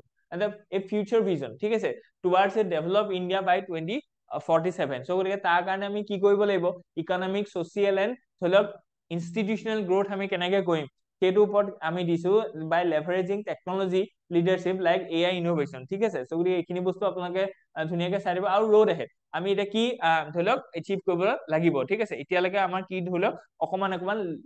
এ ফিউচাৰ ভিজন, ঠিক আছে, টুৱাৰ্ডছ এ ডেভেলপ ইণ্ডিয়া বাই 2047। চ' গতিকে তাৰ কাৰণে আমি কি কৰিব লাগিব, ইকনমিক, ছচিয়েল এণ্ড ধৰি লওক ইনষ্টিটিউচনেল গ্ৰোথ আমি কেনেকে কৰিম, সেইটোৰ ওপৰত আমি দিছো, by leveraging technology leadership like AI innovation, ঠিক আছে। চ' গতিকে এইখিনি বস্তু আপোনালোকে ধুনীয়াকে চাই দিব। আৰু ৰোড এহেড, আমি এতিয়া কি ধৰি লওক এচিভ কৰিব লাগিব, ঠিক আছে। এতিয়ালৈকে আমাৰ কি ধৰি লওক অকমান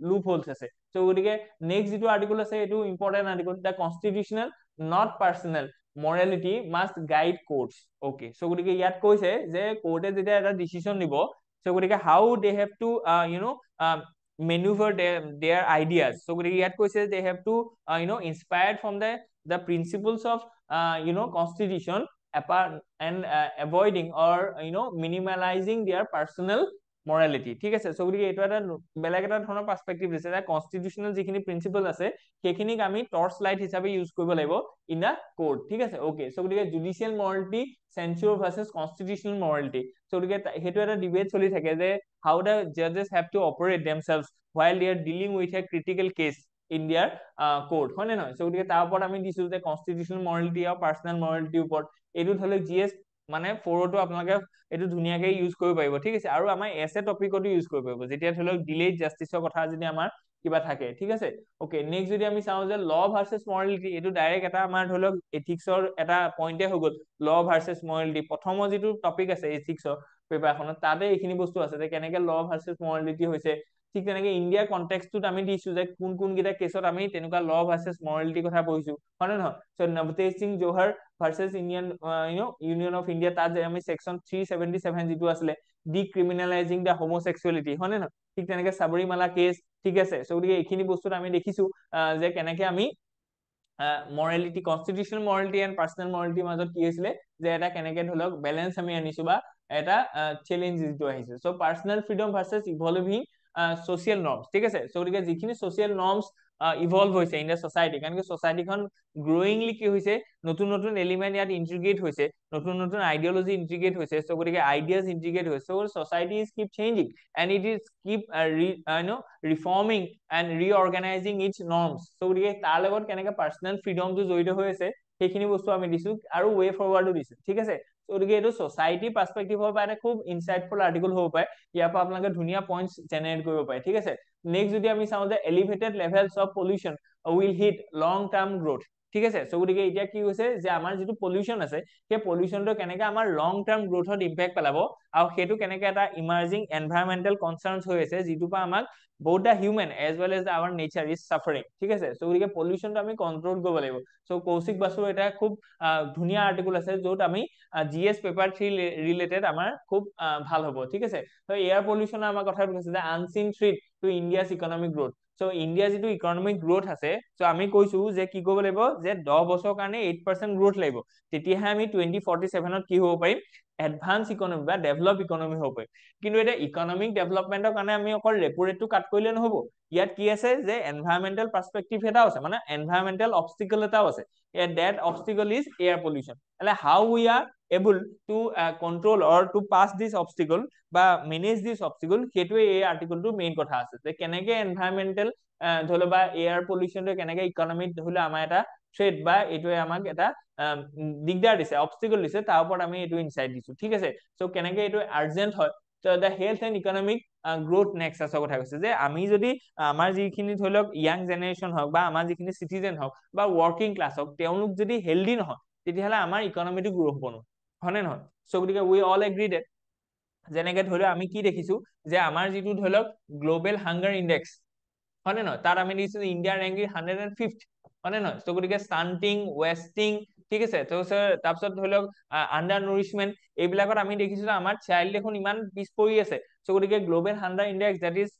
লুপ হোলছ আছে। চ' গতিকে নেক্সট যিটো আৰ্টিকল আছে এইটো important article, the constitutional not personal morality must guide courts, okay. So' গতিকে ইয়াত কৈছে যে কোৰ্টে যেতিয়া এটা ডিচিশ্যন দিব, চ' গতিকে how they have to maneuver their ideas. So ইয়াত কৈছে they have to inspired from the principles of constitution apart and avoiding or minimalizing their personal morality, ঠিক আছে। চ' গতিকে এইটো এটা বেলেগ এটা ধৰণৰ পাৰ্সপেক্টিভ দিছে যে কনষ্টিটিউচনেল যিখিনি প্ৰিন্সিপল আছে সেইখিনিক আমি টৰ্চ লাইট হিচাপে ইউজ কৰিব লাগিব ইন দা কোৰ্ট, ঠিক আছে, অকে। চ' গতিকে judicial morality censure versus constitutional morality, so' গতিকে সেইটো এটা ডিবেট চলি থাকে যে how the judges have to operate themselves while they are dealing with a critical case in their court, হয় নে নহয়? চ' গতিকে তাৰ ওপৰত আমি দিছো যে কনষ্টিটিউচনেল মৰেলিটি আৰু পাৰ্চনেল মৰেলিটিৰ ওপৰত, এইটো ধৰি লওক GS মানে 4তো আপোনালোকে এইটো ধুনীয়াকে ইউজ কৰিব পাৰিব, ঠিক আছে। আৰু আমাৰ এছ এ টপিকতো ইউজ কৰিব পাৰিব, যেতিয়া ধৰি লওক ডিলেড জাষ্টিছৰ কথা যদি আমাৰ কিবা থাকে, ঠিক আছে, অকে। নেক্সট যদি আমি চাওঁ যে ল ভাৰ্চেছ মৰেলিটি, এইটো ডাইৰেক্ট এটা আমাৰ ধৰি লওক এথিক্সৰ এটা পইণ্টে হৈ গ'ল, ল ভাৰ্চেছ মৰেলিটি। প্ৰথমৰ যিটো টপিক আছে এথিক্সৰ পেপাৰখনত, তাতে এইখিনি বস্তু আছে যে কেনেকে ল ভাৰ্চেছ মৰেলিটি হৈছে, ঠিক তেনেকে ইণ্ডিয়াৰ কনটেক্সটত আমি দিছো যে কোন কোন কেইটা কেছত আমি তেনেকুৱা ল ভাৰ্চেছ মৰেলিটিৰ কথা পঢ়িছো, হয় নে নহয়? So' Navtej Singh Johar versus union of India, তাত যে আমি সেকশন 377 যিটো আছিলে ডিক্ৰিমিনেলাইজিং দ্য হোমোসেক্সুৱেলিটি, হয় নে নহয়? ঠিক তেনেকে সাবৰিমালা কেছ, ঠিক আছে। চ' গতিকে এইখিনি বস্তুত আমি দেখিছো যে কেনেকে আমি morality, constitutional morality and personal মৰেলিটিৰ মাজত কি হৈছিলে যে এটা কেনেকে ধৰি লওক বেলেঞ্চ আমি আনিছো বা এটা চেলেঞ্জ যিটো আহিছে। So' personal freedom versus evolving social norms, ঠিক আছে। চ' গতিকে যিখিনি ছচিয়েল নৰ্মছ ইভলভ হৈছে ইন দ্য ছচাইটি, কাৰণ কি ছচাইটিখন গ্ৰয়িংলি কি হৈছে, নতুন নতুন এলিমেণ্ট ইয়াত ইন্টিগ্ৰেট হৈছে, নতুন নতুন আইডিঅলজি ইন্টিগ্ৰেট হৈছে, চ' গতিকে আইডিয়াজ ইন্টিগ্ৰেট হৈছে। So' society is keep changing and it is keep reforming and reorganising its norms. So' গতিকে তাৰ লগত কেনেকে পাৰ্চনেল ফ্ৰীডমটো জড়িত হৈ আছে সেইখিনি বস্তু আমি দিছো, আৰু ৱে ফৰৱাৰ্ডো দিছো, ঠিক আছে। গতিকে এইটো ছচাইটি পাৰ্সপেক্টিভৰ পৰা এটা খুব ইনসাইটফুল আৰ্টিকল হ'ব পাৰে, ইয়াৰ পৰা আপোনালোকে ধুনীয়া পইণ্টছ জেনেৰেট কৰিব পাৰে, ঠিক আছে। নেক্সট যদি আমি চাওঁ যে elevated levels of pollution will hit long term growth, ঠিক আছে। চ' গতিকে এতিয়া কি হৈছে যে আমাৰ যিটো পলিউশ্যন আছে সেই পলিউশ্যনটো কেনেকে আমাৰ লং টাৰ্ম গ্ৰোথত ইম্পেক্ট পেলাব, আৰু সেইটো কেনেকে এটা ইমাৰ্জিং এনভাইৰনমেণ্টেল কনচাৰ্নছ হৈ আছে যিটোৰ পৰা আমাক both the human as well as our nature is suffering, ঠিক আছে। চ' গতিকে পলিউশ্যনটো আমি কন্ট্ৰল কৰিব লাগিব। চ' কৌশিক বাসুৰ এটা খুব ধুনীয়া আৰ্টিকল আছে য'ত আমি GS পেপাৰ 3 ৰিলেটেড আমাৰ খুব ভাল হ'ব, ঠিক আছে। ত' এয়াৰ পলিউশ্যনৰ আমাৰ কথা কৈছে যে unseen threat to India's economic growth. So' ইণ্ডিয়াৰ যিটো ইকনমিক গ্ৰোথ আছে, চ' আমি কৈছো যে কি কৰিব লাগিব যে 10 বছৰৰ কাৰণে 8% গ্ৰোথ লাগিব, তেতিয়াহে আমি 2047ত কি হ'ব পাৰিম, এডভান্স ইকনমি বা ডেভেলপ ইকনমি হ'ব পাৰিম। কিন্তু এতিয়া ইকনমিক ডেভেলপমেন্টৰ কাৰণে আমি অকল ৰেপো ৰেটটো কাট কৰিলে নহ'ব, ইয়াত কি আছে যে এনভাইৰনমেন্টেল পাৰ্সপেক্টিভ এটাও আছে, মানে এনভাইৰনমেন্টেল অবষ্টিকল এটাও আছে। That obstacle is air pollution. How we are able to control or to pass this obstacle বা manage this obstacle, সেইটোৱে এই আৰ্টিকলটো মেইন কথা আছে যে কেনেকে এনভাইৰনমেন্টেল ধৰি লওক বা এয়াৰ পলিউশ্যনটো কেনেকে ইকনমিক ধৰি লওক আমাৰ এটা থ্ৰেট বা এইটোৱে আমাক এটা দিগদাৰ দিছে, অবষ্টিকল দিছে, তাৰ ওপৰত আমি এইটো ইনসাইট দিছো, ঠিক আছে। চ' কেনেকে এইটো আৰ্জেন্ট হয়, the health and economic growth নেক্সাছৰ কথা কৈছে যে আমি যদি আমাৰ যিখিনি ধৰি লওক ইয়াং জেনেৰেশ্যন হওক বা আমাৰ যিখিনি চিটিজেন হওক বা ৱৰ্কিং ক্লাছ হওক, তেওঁলোক যদি হেল্ডি নহয় তেতিয়াহ'লে আমাৰ ইকনমিটো গ্ৰ' হ'ব নহয়, হয়নে নহয়? চ' গতিকে উই অল এগ্ৰি ডেট যেনেকে ধৰি লওক আমি কি দেখিছো যে আমাৰ যিটো ধৰি লওক গ্ল'বেল হাংগাৰ ইণ্ডেক্স, হয় নে নহয়? তাত আমি দিছো ইণ্ডিয়া ৰেংকিং 105th, হয় নে নহয়? গতিকে ষ্টান্টিং, ৱেষ্টিং, ঠিক আছে, তাৰপিছত ধৰি লওক আণ্ডাৰ নুৰিছমেণ্ট, এইবিলাকত আমি দেখিছো যে আমাৰ চাইল্ড দেখোন ইমান পিছ পৰি আছে। গতিকে global hunger index that is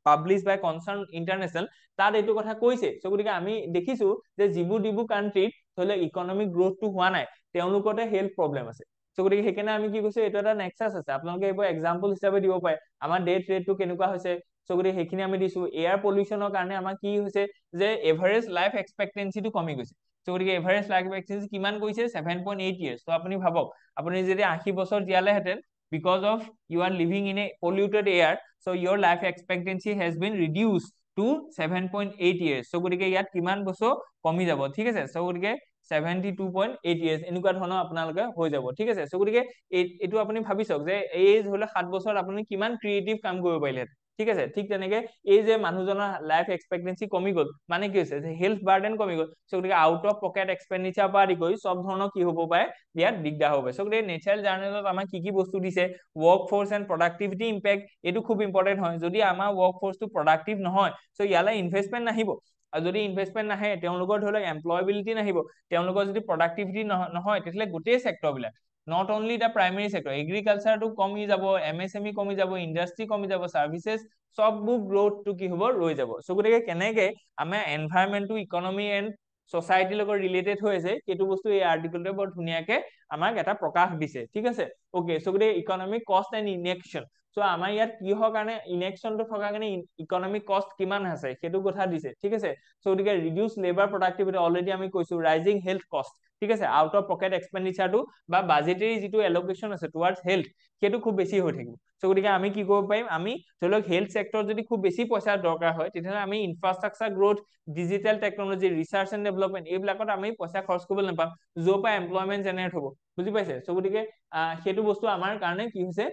publish by Concern International, তাত এইটো কথা কৈছে। গতিকে আমি দেখিছো যে যিবোৰ কাণ্ট্ৰিত ধৰি লওক ইকনমিক গ্ৰথটো হোৱা নাই, তেওঁলোকতে হেল্থ প্ৰব্লেম আছে। গতিকে সেইকাৰণে আমি কি কৈছো, এইটো এটা নেক্সাছ আছে। আপোনালোকে এইবোৰ এক্সাম্পল হিচাপে দিব পাৰে। আমাৰ ডেথ ৰেটটো কেনেকুৱা হৈছে, গতিকে সেইখিনি আমি দিছো। এয়াৰ পলিউশ্যনৰ কাৰণে আমাৰ কি হৈছে যে এভাৰেজ লাইফ এক্সপেক্টেঞ্চিটো কমি গৈছে। গতিকে এভাৰেজ লাইফ এক্সপেক্টেঞ্চি কিমান কৰিছে, 7.8 years। আপুনি ভাবক, আপুনি যদি 80 বছৰ জীয়ালেহেঁতেন, because of you are living in a polluted air, so your life expectancy has been reduced to 7.8 years। গতিকে ইয়াত কিমান বছৰ কমি যাব, ঠিক আছে। গতিকে 72.8 years এনেকুৱা ধৰণৰ আপোনালোকে হৈ যাব, ঠিক আছে। গতিকে এইটো আপুনি ভাবি চাওক যে এই ধৰি লওক 7 বছৰত আপুনি কিমান ক্ৰিয়েটিভ কাম কৰিব পাৰিলে, ঠিক আছে। ঠিক তেনেকে এই যে মানুহজনৰ লাইফ এক্সপেক্টেঞ্চি কমি গ'ল, মানে কি হৈছে যে হেল্থ বাৰ্ডেন কমি গ'ল। গতিকে আউট অফ পকেট এক্সপেণ্ডিচাৰ পৰা আদি কৰি চব ধৰণৰ কি হ'ব পাৰে, ইয়াত দিগদাৰ হ'ব পাৰে। গতিকে নেচাৰেল জাৰ্নেলত আমাক কি বস্তু দিছে, work force and productivity impact, এইটো খুব ইম্পৰ্টেণ্ট হয়। যদি আমাৰ ৱৰ্ক ফৰ্চটো প্ৰডাক্টিভ নহয়, ইয়ালৈ ইনভেষ্টমেণ্ট নাহিব। আৰু যদি ইনভেষ্টমেণ্ট নাহে, তেওঁলোকৰ ধৰি লওক এমপ্লয়েবিলিটি নাহিব। তেওঁলোকৰ যদি প্ৰডাক্টিভিটি নহয়, তেতিয়াহ'লে গোটেই চেক্টৰবিলাক, নট অনলি দ্য প্ৰাইমেৰী চেক্টৰ, এগ্ৰিকালচাৰটো কমি যাব, MSME কমি যাব, ইণ্ডাষ্ট্ৰি কমি যাব, চাৰ্ভিচেছ, সববোৰ গ্ৰোথটো কি হ'ব, ৰৈ যাব। গতিকে কেনেকে আমাৰ এনভাইৰনমেণ্টটো ইকনমি এণ্ড ছচাইটিৰ লগত ৰিলেটেড হৈ আছে, সেইটো বস্তু এই আৰ্টিকলটোৱে বৰ ধুনীয়াকে আমাক এটা প্ৰকাশ দিছে, ঠিক আছে। অকে, গতিকে ইকনমিক কষ্ট এণ্ড ইনএকশ্যন, আমাৰ ইয়াত কিহৰ কাৰণে ইনএকশ্যনটো থকাৰ কাৰণে ইকনমিক কষ্ট কিমান আছে সেইটো কথা দিছে, ঠিক আছে। গতিকে ৰিডিউচ লেবাৰ প্ৰডাক্টিভিটি, অলৰেডি আমি কৈছো। ৰাইজিং হেল্থ কষ্ট, ঠিক আছে, আউট অফ পকেট এক্সপেণ্ডিচাৰটো বা বাজেটেৰী যিটো এলকেশ্যন আছে টুৱাৰ্ডছ হেল্থ, সেইটো খুব বেছি হৈ থাকিব। গতিকে আমি কি কৰিব পাৰিম, আমি ধৰি লওক হেল্থ চেক্টৰত যদি খুব বেছি পইচা দৰকাৰ হয়, তেতিয়াহ'লে আমি infrastructure growth, digital technology, research and development, এইবিলাকত আমি পইচা খৰচ কৰিবলৈ নাপাম, য'ৰ পৰা এমপ্লয়মেণ্ট জেনেৰেট হ'ব, বুজি পাইছে। গতিকে সেইটো বস্তু আমাৰ কাৰণে কি হৈছে,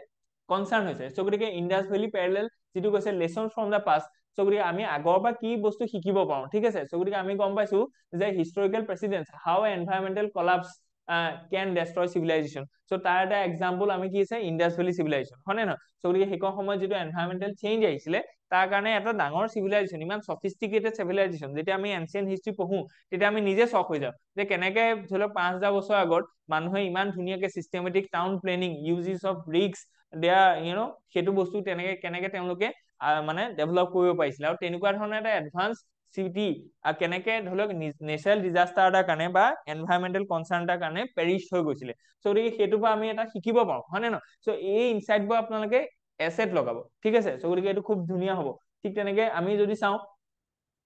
কনচাৰ্ণ হৈছে। গতিকে ইণ্ডাছ ভেলী পেৰেলেল যিটো কৈছে লেচন ফ্ৰম দ্য পাষ্ট, গতিকে আমি আগৰ পৰা কি বস্তু শিকিব পাৰো, ঠিক আছে। গতিকে আমি গম পাইছো যে হিষ্টৰিকেল প্ৰেচিডেন্স, হাউ এনভাইৰনমেন্টেল কলাপছ কেন ডেষ্ট্ৰয় চিভিলাইজেশ্যন। তাৰ এটা এক্সাম্পল আমি কি আছে, ইণ্ডাছ ভেলী চিভিলাইজেশ্যন, হয় নে নহয়। গতিকে সেইখন সময়ত যিটো এনভাইৰনমেন্টেল চেঞ্জ আহিছিলে, তাৰ কাৰণে এটা ডাঙৰ চিভিলাইজেশ্যন, ইমান সফিষ্টিকেটেড চিভিলাইজেশ্যন, যেতিয়া আমি এনচিয়েন্ট হিষ্ট্ৰী পঢ়ো, তেতিয়া আমি নিজে চক হৈ যাওঁ যে কেনেকে ধৰি লওক 5000 বছৰ আগত মানুহে ইমান ধুনীয়াকে systematic town planning, uses of bricks, সেইটো বস্তু কেনেকে তেওঁলোকে মানে ডেভেলপ কৰিব পাৰিছিলে। আৰু তেনেকুৱা ধৰণৰ এটা এডভান্স চিটি কেনেকে ধৰি লওক নেচাৰেল ডিজাষ্টাৰ এটাৰ কাৰণে বা এনভাইৰনমেন্টেল কনচাৰ্ণ এটাৰ কাৰণে পেৰিছ হৈ গৈছিলে। গতিকে সেইটোৰ পৰা আমি এটা শিকিব পাৰো, হয় নে নহয়। এই ইনচাইটবোৰ আপোনালোকে এছেট লগাব, ঠিক আছে। গতিকে এইটো খুব ধুনীয়া হ'ব। ঠিক তেনেকে আমি যদি চাওঁ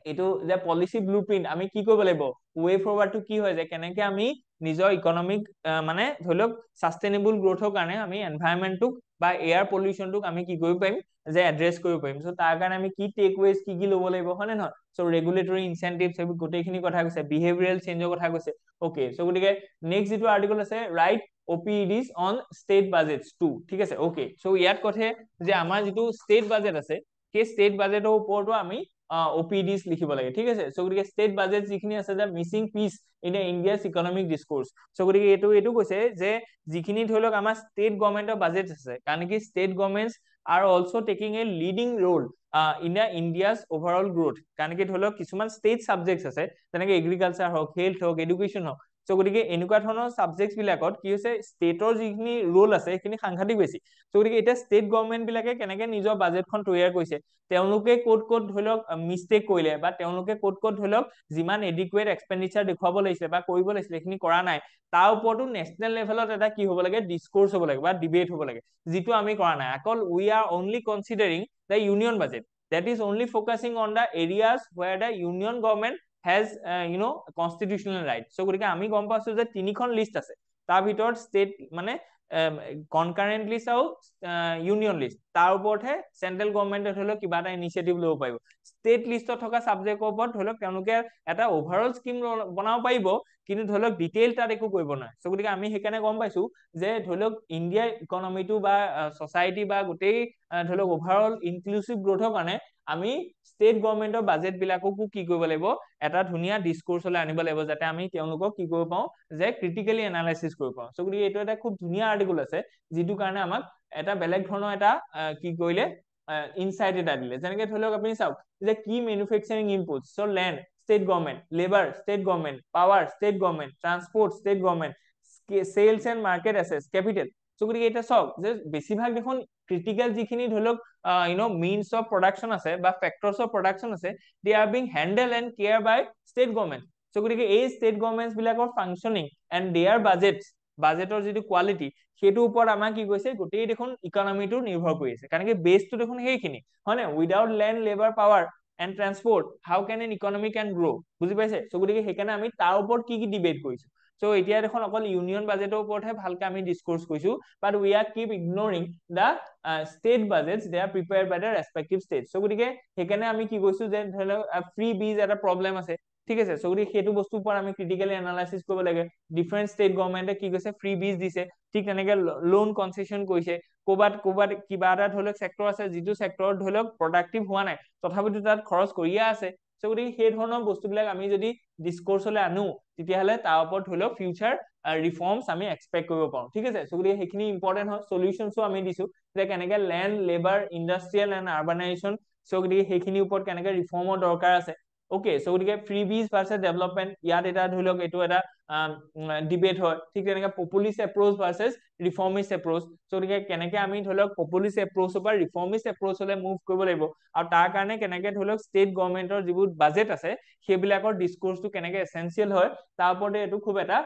এইটো যে পলিচি ব্লু প্ৰিণ্ট, আমি কি কৰিব লাগিব, ৱে ফৰৱাৰ্ডটো কি হয় যে কেনেকে আমি নিজৰ ইকনমিক মানে ধৰি লওক ছাষ্টেইনেবল গ্ৰোথৰ কাৰণে আমি এনভাইৰনমেন্টটোক বা এয়াৰ পলিউশ্যনটোক আমি কি কৰিব পাৰিম, যে এড্ৰেছ কৰিব পাৰিম। তাৰ কাৰণে আমি কি টেক ৱেজ কি ল'ব লাগিব, হয় নে নহয়। ৰেগুলেটৰী ইনচেন্টিভছ, সেইবোৰ গোটেইখিনি কথা কৈছে, বিহেভিয়াৰেল চেঞ্জৰ কথা কৈছে। অকে, গতিকে নেক্সট যিটো আৰ্টিকল আছে, right OPEDs on state budgets too, ঠিক আছে। অকে, ইয়াত কৈছে যে আমাৰ যিটো ষ্টেট বাজেট আছে, সেই ষ্টেট বাজেটৰ ওপৰতো আমি OPEDs লিখিব লাগে, ঠিক আছে। গতিকে ষ্টেট বাজেট যিখিনি আছে, যে missing piece in India's economic discourse. গতিকে এইটো কৈছে যে যিখিনি ধৰি লওক আমাৰ ষ্টেট গভৰ্ণমেণ্টৰ বাজেট আছে, কাৰণ কি state গভৰ্ণমেণ্টছ are also taking a leading role in India's overall growth, কাৰণ কি ধৰি লওক কিছুমান ষ্টেট ছাবজেক্টছ আছে, যেনেকে এগ্ৰিকালচাৰ হওক, হেল্থ হওক, এডুকেশ্যন হওক। গতিকে এনেকুৱা ধৰণৰ ছাবজেক্টছ বিলাকত কি হৈছে, ষ্টেটৰ যিখিনি ৰোল আছে সেইখিনি সাংঘাতিক বেছি। গতিকে এতিয়া ষ্টেট গভৰ্ণমেণ্ট বিলাকে কেনেকে নিজৰ বাজেটখন তৈয়াৰ কৰিছে, তেওঁলোকে ক'ত ধৰি লওক মিষ্টেক কৰিলে, বা তেওঁলোকে ক'ত ধৰি লওক যিমান এডিকুৱেট এক্সপেণ্ডিচাৰ দেখুৱাব লাগিছিলে বা কৰিব লাগিছিলে সেইখিনি কৰা নাই, তাৰ ওপৰতো নেশ্যনেল লেভেলত এটা কি হ'ব লাগে, ডিছকোৰ্চ হ'ব লাগে বা ডিবেট হ'ব লাগে, যিটো আমি কৰা নাই। অকল we are only considering the union budget, that is only focusing on the areas where the union government has constitutional right. গতিকে আমি গম পাইছো যে তিনিখন লিষ্ট আছে, তাৰ ভিতৰত ষ্টেট মানে কনকাৰেন্ট লিষ্ট আৰু ইউনিয়ন লিষ্ট, তাৰ ওপৰতহে চেন্ট্ৰেল গভৰ্ণমেণ্টে ধৰি লওক কিবা এটা ইনিচিয়েটিভ ল'ব পাৰিব। ষ্টেট লিষ্টত থকা ছাবজেক্টৰ ওপৰত ধৰি লওক তেওঁলোকে এটা অভাৰঅল স্কিম বনাব পাৰিব, কিন্তু ধৰি লওক ডিটেইল তাত একো কৰিব নোৱাৰে। গতিকে আমি সেইকাৰণে গম পাইছো যে ধৰি লওক ইণ্ডিয়াৰ ইকনমিটো বা ছচাইটি বা গোটেই ধৰি লওক অভাৰঅল ইনক্লুচিভ গ্ৰোথৰ কাৰণে আমি ষ্টেট গভৰ্ণমেণ্টৰ বাজেট বিলাককো কি কৰিব লাগিব, এটা ধুনীয়া ডিছকোৰ্চলৈ আনিব লাগিব, যাতে আমি তেওঁলোকক কি কৰিব পাওঁ, যে ক্ৰিটিকেলি এনালাইচিছ কৰিব পাওঁ। গতিকে এইটো এটা খুব ধুনীয়া আৰ্টিকল আছে, যিটো কাৰণে আমাক এটা বেলেগ ধৰণৰ এটা কি কৰিলে, ইনসাইট এটা দিলে, যেনেকে ধৰি লওক আপুনি চাওক যে কি manufacturing inputs, so' land state government, labour state government, power state government, transport state government, sales and market access, capital. So' গতিকে এতিয়া চাওক যে বেছিভাগ দেখোন ক্ৰিটিকেল যিখিনি ধৰি লওক মিনছ অফ প্ৰডাকশ্যন আছে বা ফেক্টৰছ অফ প্ৰডাকশ্যন আছে, they are being handle and care by state government. So' গতিকে এই ষ্টেট গভৰ্ণমেণ্ট বিলাকৰ ফাংচনিং এণ্ড দেয়াৰ বাজেটৰ যিটো কোৱালিটি, সেইটোৰ ওপৰত আমাৰ কি কৈছে গোটেই দেখোন ইকনমিটো নিৰ্ভৰ কৰি আছে, কাৰণ কি বেছটো দেখোন সেইখিনি হয় নে, without land labour power and transport how can an economy can grow', বুজি পাইছে। চ' গতিকে সেইকাৰণে আমি তাৰ ওপৰত কি কি ডিবেট কৰিছো। চ' এতিয়া দেখোন অকল ইউনিয়ন বাজেটৰ ওপৰতহে ভালকে আমি ডিছক'ৰ্চ কৰিছো, but we are keep ignoring the state budgets they are prepared by the respective state. So' গতিকে সেইকাৰণে আমি কি কৈছো যে ধৰি লওক ফ্ৰী বীজ এটা প্ৰব্লেম আছে, ঠিক আছে। চ' গতিকে সেইটো বস্তুৰ ওপৰত আমি ক্ৰিটিকেলি এনালাইচিছ কৰিব লাগে। ডিফাৰেণ্ট ষ্টেট গভৰ্ণমেণ্টে কি কৈছে ফ্ৰী বীজ দিছে, ঠিক তেনেকে লোন কনচেচন কৰিছে। ক'ৰবাত কিবা এটা ধৰি লওক চেক্টৰ আছে যিটো চেক্টৰত ধৰি লওক প্ৰডাক্টিভ হোৱা নাই, তথাপিতো তাত খৰচ কৰিয়ে আছে। চ' গতিকে সেই ধৰণৰ বস্তুবিলাক আমি যদি ডিছক'ৰ্চলৈ আনো, তেতিয়াহ'লে তাৰ ওপৰত ধৰি লওক ফিউচাৰ ৰিফৰ্মছ আমি এক্সপেক্ট কৰিব পাৰোঁ, ঠিক আছে। চ' গতিকে সেইখিনি ইম্পৰ্টেণ্ট হয়। চলিউশ্যনছো আমি দিছো যে কেনেকে লেণ্ড লেবাৰ ইণ্ডাষ্ট্ৰিয়েল এণ্ড আৰ্বানাইজেশ্যন, চ' গতিকে সেইখিনিৰ ওপৰত কেনেকে ৰিফৰ্মৰ দৰকাৰ আছে। অ'কে, চ' গতিকে ফ্ৰী বীজ ভাৰ্চেছ ডেভেলপমেণ্ট, ইয়াত এটা ধৰি লওক এইটো এটা ডিবেট হয়। ঠিক তেনেকে পপুলিষ্ট এপ্ৰ'চ ভাৰ্চেছ ৰিফৰ্মিষ্ট এপ্ৰ'চ, চ' গতিকে কেনেকে আমি ধৰি লওক পপুলিষ্ট এপ্ৰ'চৰ পৰা ৰিফৰ্মিষ্ট এপ্ৰ'চলৈ মুভ কৰিব লাগিব, আৰু তাৰ কাৰণে কেনেকে ধৰি লওক ষ্টেট গভৰ্ণমেণ্টৰ যিবোৰ বাজেট আছে সেইবিলাকৰ ডিছক'ৰ্চটো কেনেকে এচেঞ্চিয়েল হয়, তাৰ ওপৰতে এইটো খুব এটা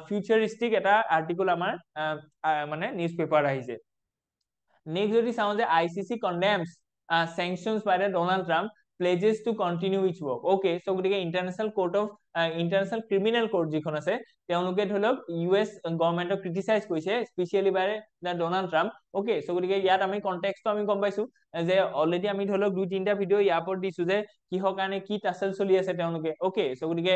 ফিউচাৰিষ্টিক এটা আৰ্টিকল আমাৰ মানে নিউজ পেপাৰত আহিছে। নেক্সট যদি চাওঁ যে ICC condemns sanctions by the Donald Trump, pledges to continue its work. Okay, so গতিকে ইণ্টাৰনেশ্যনেল ক্ৰিমিনেল কোৰ্ট যিখন আছে, তেওঁলোকে ধৰি লওক US গভৰ্ণমেণ্টক ক্ৰিটিচাইজ কৰিছে, specially by the Donald Trump. Okay, so' গতিকে ইয়াত আমি কনটেক্সটো আমি গম পাইছো যে অলৰেডি আমি ধৰি লওক 2-3টা ভিডিঅ' ইয়াৰ ওপৰত দিছো যে কিহৰ কাৰণে কি টাচেল চলি আছে তেওঁলোকে। অ'কে, চ' গতিকে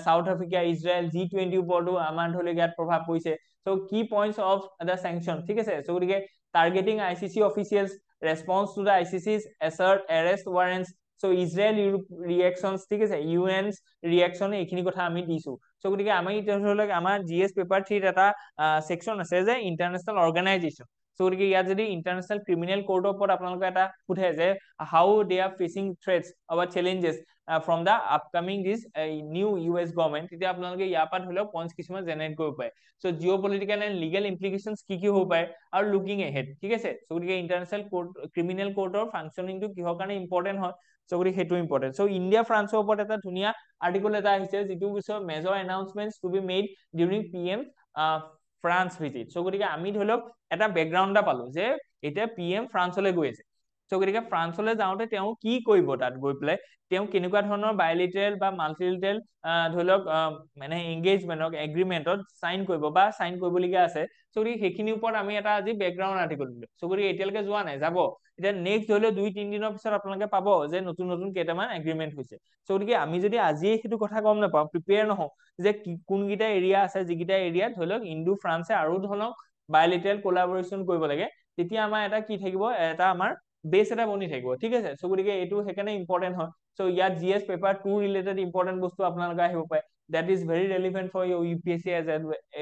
চাউথ আফ্ৰিকা, ইজৰাইল, G20 ওপৰতো আমাৰ ধৰি লওক ইয়াত প্ৰভাৱ পৰিছে। চ' কি পইণ্টছ অফ দ্য চেংচন, ঠিক আছে। চ' গতিকে targeting ICC officials, response to the ICC's assert arrest warrants, so Israel reactions, ঠিক আছে, UN's reaction, এইখিনি কথা আমি দিছো। চ' গতিকে আমি ধৰি লওক আমাৰ GS পেপাৰ 3 এটা সেকশন আছে যে ইণ্টাৰনেশ্যনেল অৰ্গেনাইজেশ্যন। চ' গতিকে ইয়াত যদি ইণ্টাৰনেশ্যনেল ক্ৰিমিনেল কোৰ্টৰ ওপৰত আপোনালোকে এটা সোধে যে how they are facing threats or challenges from the upcoming this new US government, তেতিয়া আপোনালোকে ইয়াৰ পৰা ধৰি লওক পইণ্টছ কিছুমান জেনেৰেট কৰিব পাৰে। চ' জিঅ' পলিটিকেল এণ্ড লিগেল ইমপ্লিকেশ্যনছ কি কি হ'ব পাৰে, আৰু লুকিং এহেড, ঠিক আছে। চ' গতিকে ইণ্টাৰনেশ্যনেল ক্ৰিমিনেল কোৰ্টৰ ফাংচনিংটো কিহৰ কাৰণে ইম্পৰ্টেণ্ট হয়, চ' গতিকে সেইটো ইম্পৰ্টেণ্ট। চ' ইণ্ডিয়া ফ্ৰান্সৰ ওপৰত এটা ধুনীয়া আৰ্টিকল এটা আহিছে, যিটো কৈছে major announcements to be made during PM France visit. So' গতিকে আমি ধৰি লওক এটা বেকগ্ৰাউণ্ড এটা পালো যে এতিয়া PM ফ্ৰান্সলৈ গৈ আছে। চ' গতিকে ফ্ৰান্সলৈ যাওঁতে তেওঁ কি কৰিব, তাত গৈ পেলাই তেওঁ কেনেকুৱা ধৰণৰ বাইলেটাৰেল বা মাল্টিলেটাৰেল ধৰি লওক মানে এংগেজমেণ্টক এগ্ৰিমেণ্টত চাইন কৰিব বা চাইন কৰিবলগীয়া আছে। চ' গতিকে সেইখিনিৰ ওপৰত আমি এটা আজি বেকগ্ৰাউণ্ড আৰ্টিকল দিলো। চ' গতিকে এতিয়ালৈকে যোৱা নাই, যাব। এতিয়া নেক্সট ধৰি লওক 2-3 দিনৰ পিছত আপোনালোকে পাব যে নতুন নতুন কেইটামান এগ্ৰিমেণ্ট হৈছে। চ' গতিকে আমি যদি আজিয়ে সেইটো কথা গম নাপাওঁ, প্ৰিপেয়াৰ নহওঁ যে কোনকেইটা এৰিয়া আছে যিকেইটা এৰিয়াত ধৰি লওক ইণ্ডো ফ্ৰান্সে আৰু ধৰণৰ বাইলেটাৰেল কোলাবৰেশ্যন কৰিব লাগে, তেতিয়া আমাৰ এটা কি থাকিব, এটা আমাৰ বেছ এটা বনি থাকিব, ঠিক আছে। চ' গতিকে এইটো সেইকাৰণে ইম্পৰ্টেণ্ট হয়। চ' ইয়াত GS পেপাৰ 2 ৰিলেটেড ইম্পৰ্টেণ্ট বস্তু আপোনালোকে আহিব পাৰে, that is very relevant for your UPSC as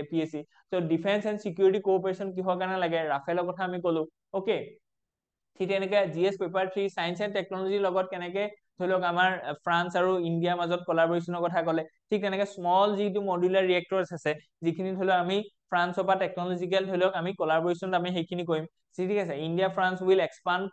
APSC. So defense and security cooperation কিহৰ কাৰণে লাগে, ৰাফেলৰ কথা আমি ক'লো। অ'কে, ঠিক তেনেকে GS পেপাৰ 3 সায়েন্স এণ্ড টেকনলজিৰ লগত কেনেকে ধৰি লওক আমাৰ ফ্ৰান্স আৰু ইণ্ডিয়াৰ মাজত কোলাবৰেশ্যনৰ কথা ক'লে। ঠিক তেনেকে স্মল যিটো মডুলাৰ ৰিয়েক্টৰ্ছ আছে, যিখিনি ধৰি লওক আমি ফ্ৰান্সৰ পৰা টেকনলজিকেল ধৰি লওক আমি কোলাবৰেশ্যন আমি সেইখিনি কৰিম, ঠিক আছে। India France will expand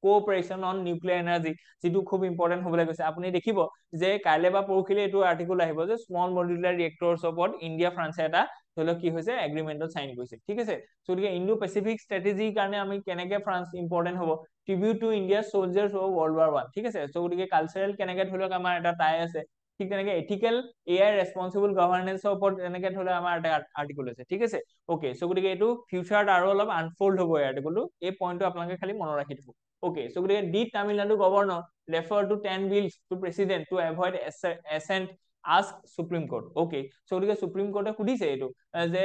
cooperation on nuclear energy, যিটো খুব ইম্পৰ্টেণ্ট হ'বলৈ গৈছে। আপুনি দেখিব যে কাইলৈ বা পৰহিলে এইটো আৰ্টিকল আহিব যে স্মল মডুলাৰ ৰিয়েক্টৰ্ছৰ ওপৰত ইণ্ডিয়া ফ্ৰান্সে এটা ধৰি লওক কি হৈছে এগ্ৰিমেণ্টত চাইন কৰিছে, ঠিক আছে। চ' গতিকে ইণ্ডো পেচিফিক ষ্ট্ৰেটেজিৰ কাৰণে আমি কেনেকে ফ্ৰান্স ইম্পৰ্টেণ্ট হ'ব, tribute to India soldiers of World War I, ঠিক আছে। চ' গতিকে কালচাৰেল কেনেকে ধৰি লওক আমাৰ এটা টাই আছে, ঠিক তেনেকে এথিকেল AI ৰেছপনচিবল গভৰ্নেন্সৰ ওপৰত এনেকে ধৰি লওক আমাৰ এটা আৰ্টিকল আছে, ঠিক আছে। অ'কে, চ' গতিকে এইটো ফিউচাৰত আৰু অলপ আনফল্ড হ'ব এই আৰ্টিকলটো, এই পইণ্টটো আপোনালোকে খালি মনত ৰাখি থব। অ'কে, চ' গতিকে did Tamil Nadu governor refer to 10 bills to president to avoid assent, ask Supreme Court. Okay, so গতিকে সুপ্ৰিম কোৰ্টে সুধিছে এইটো যে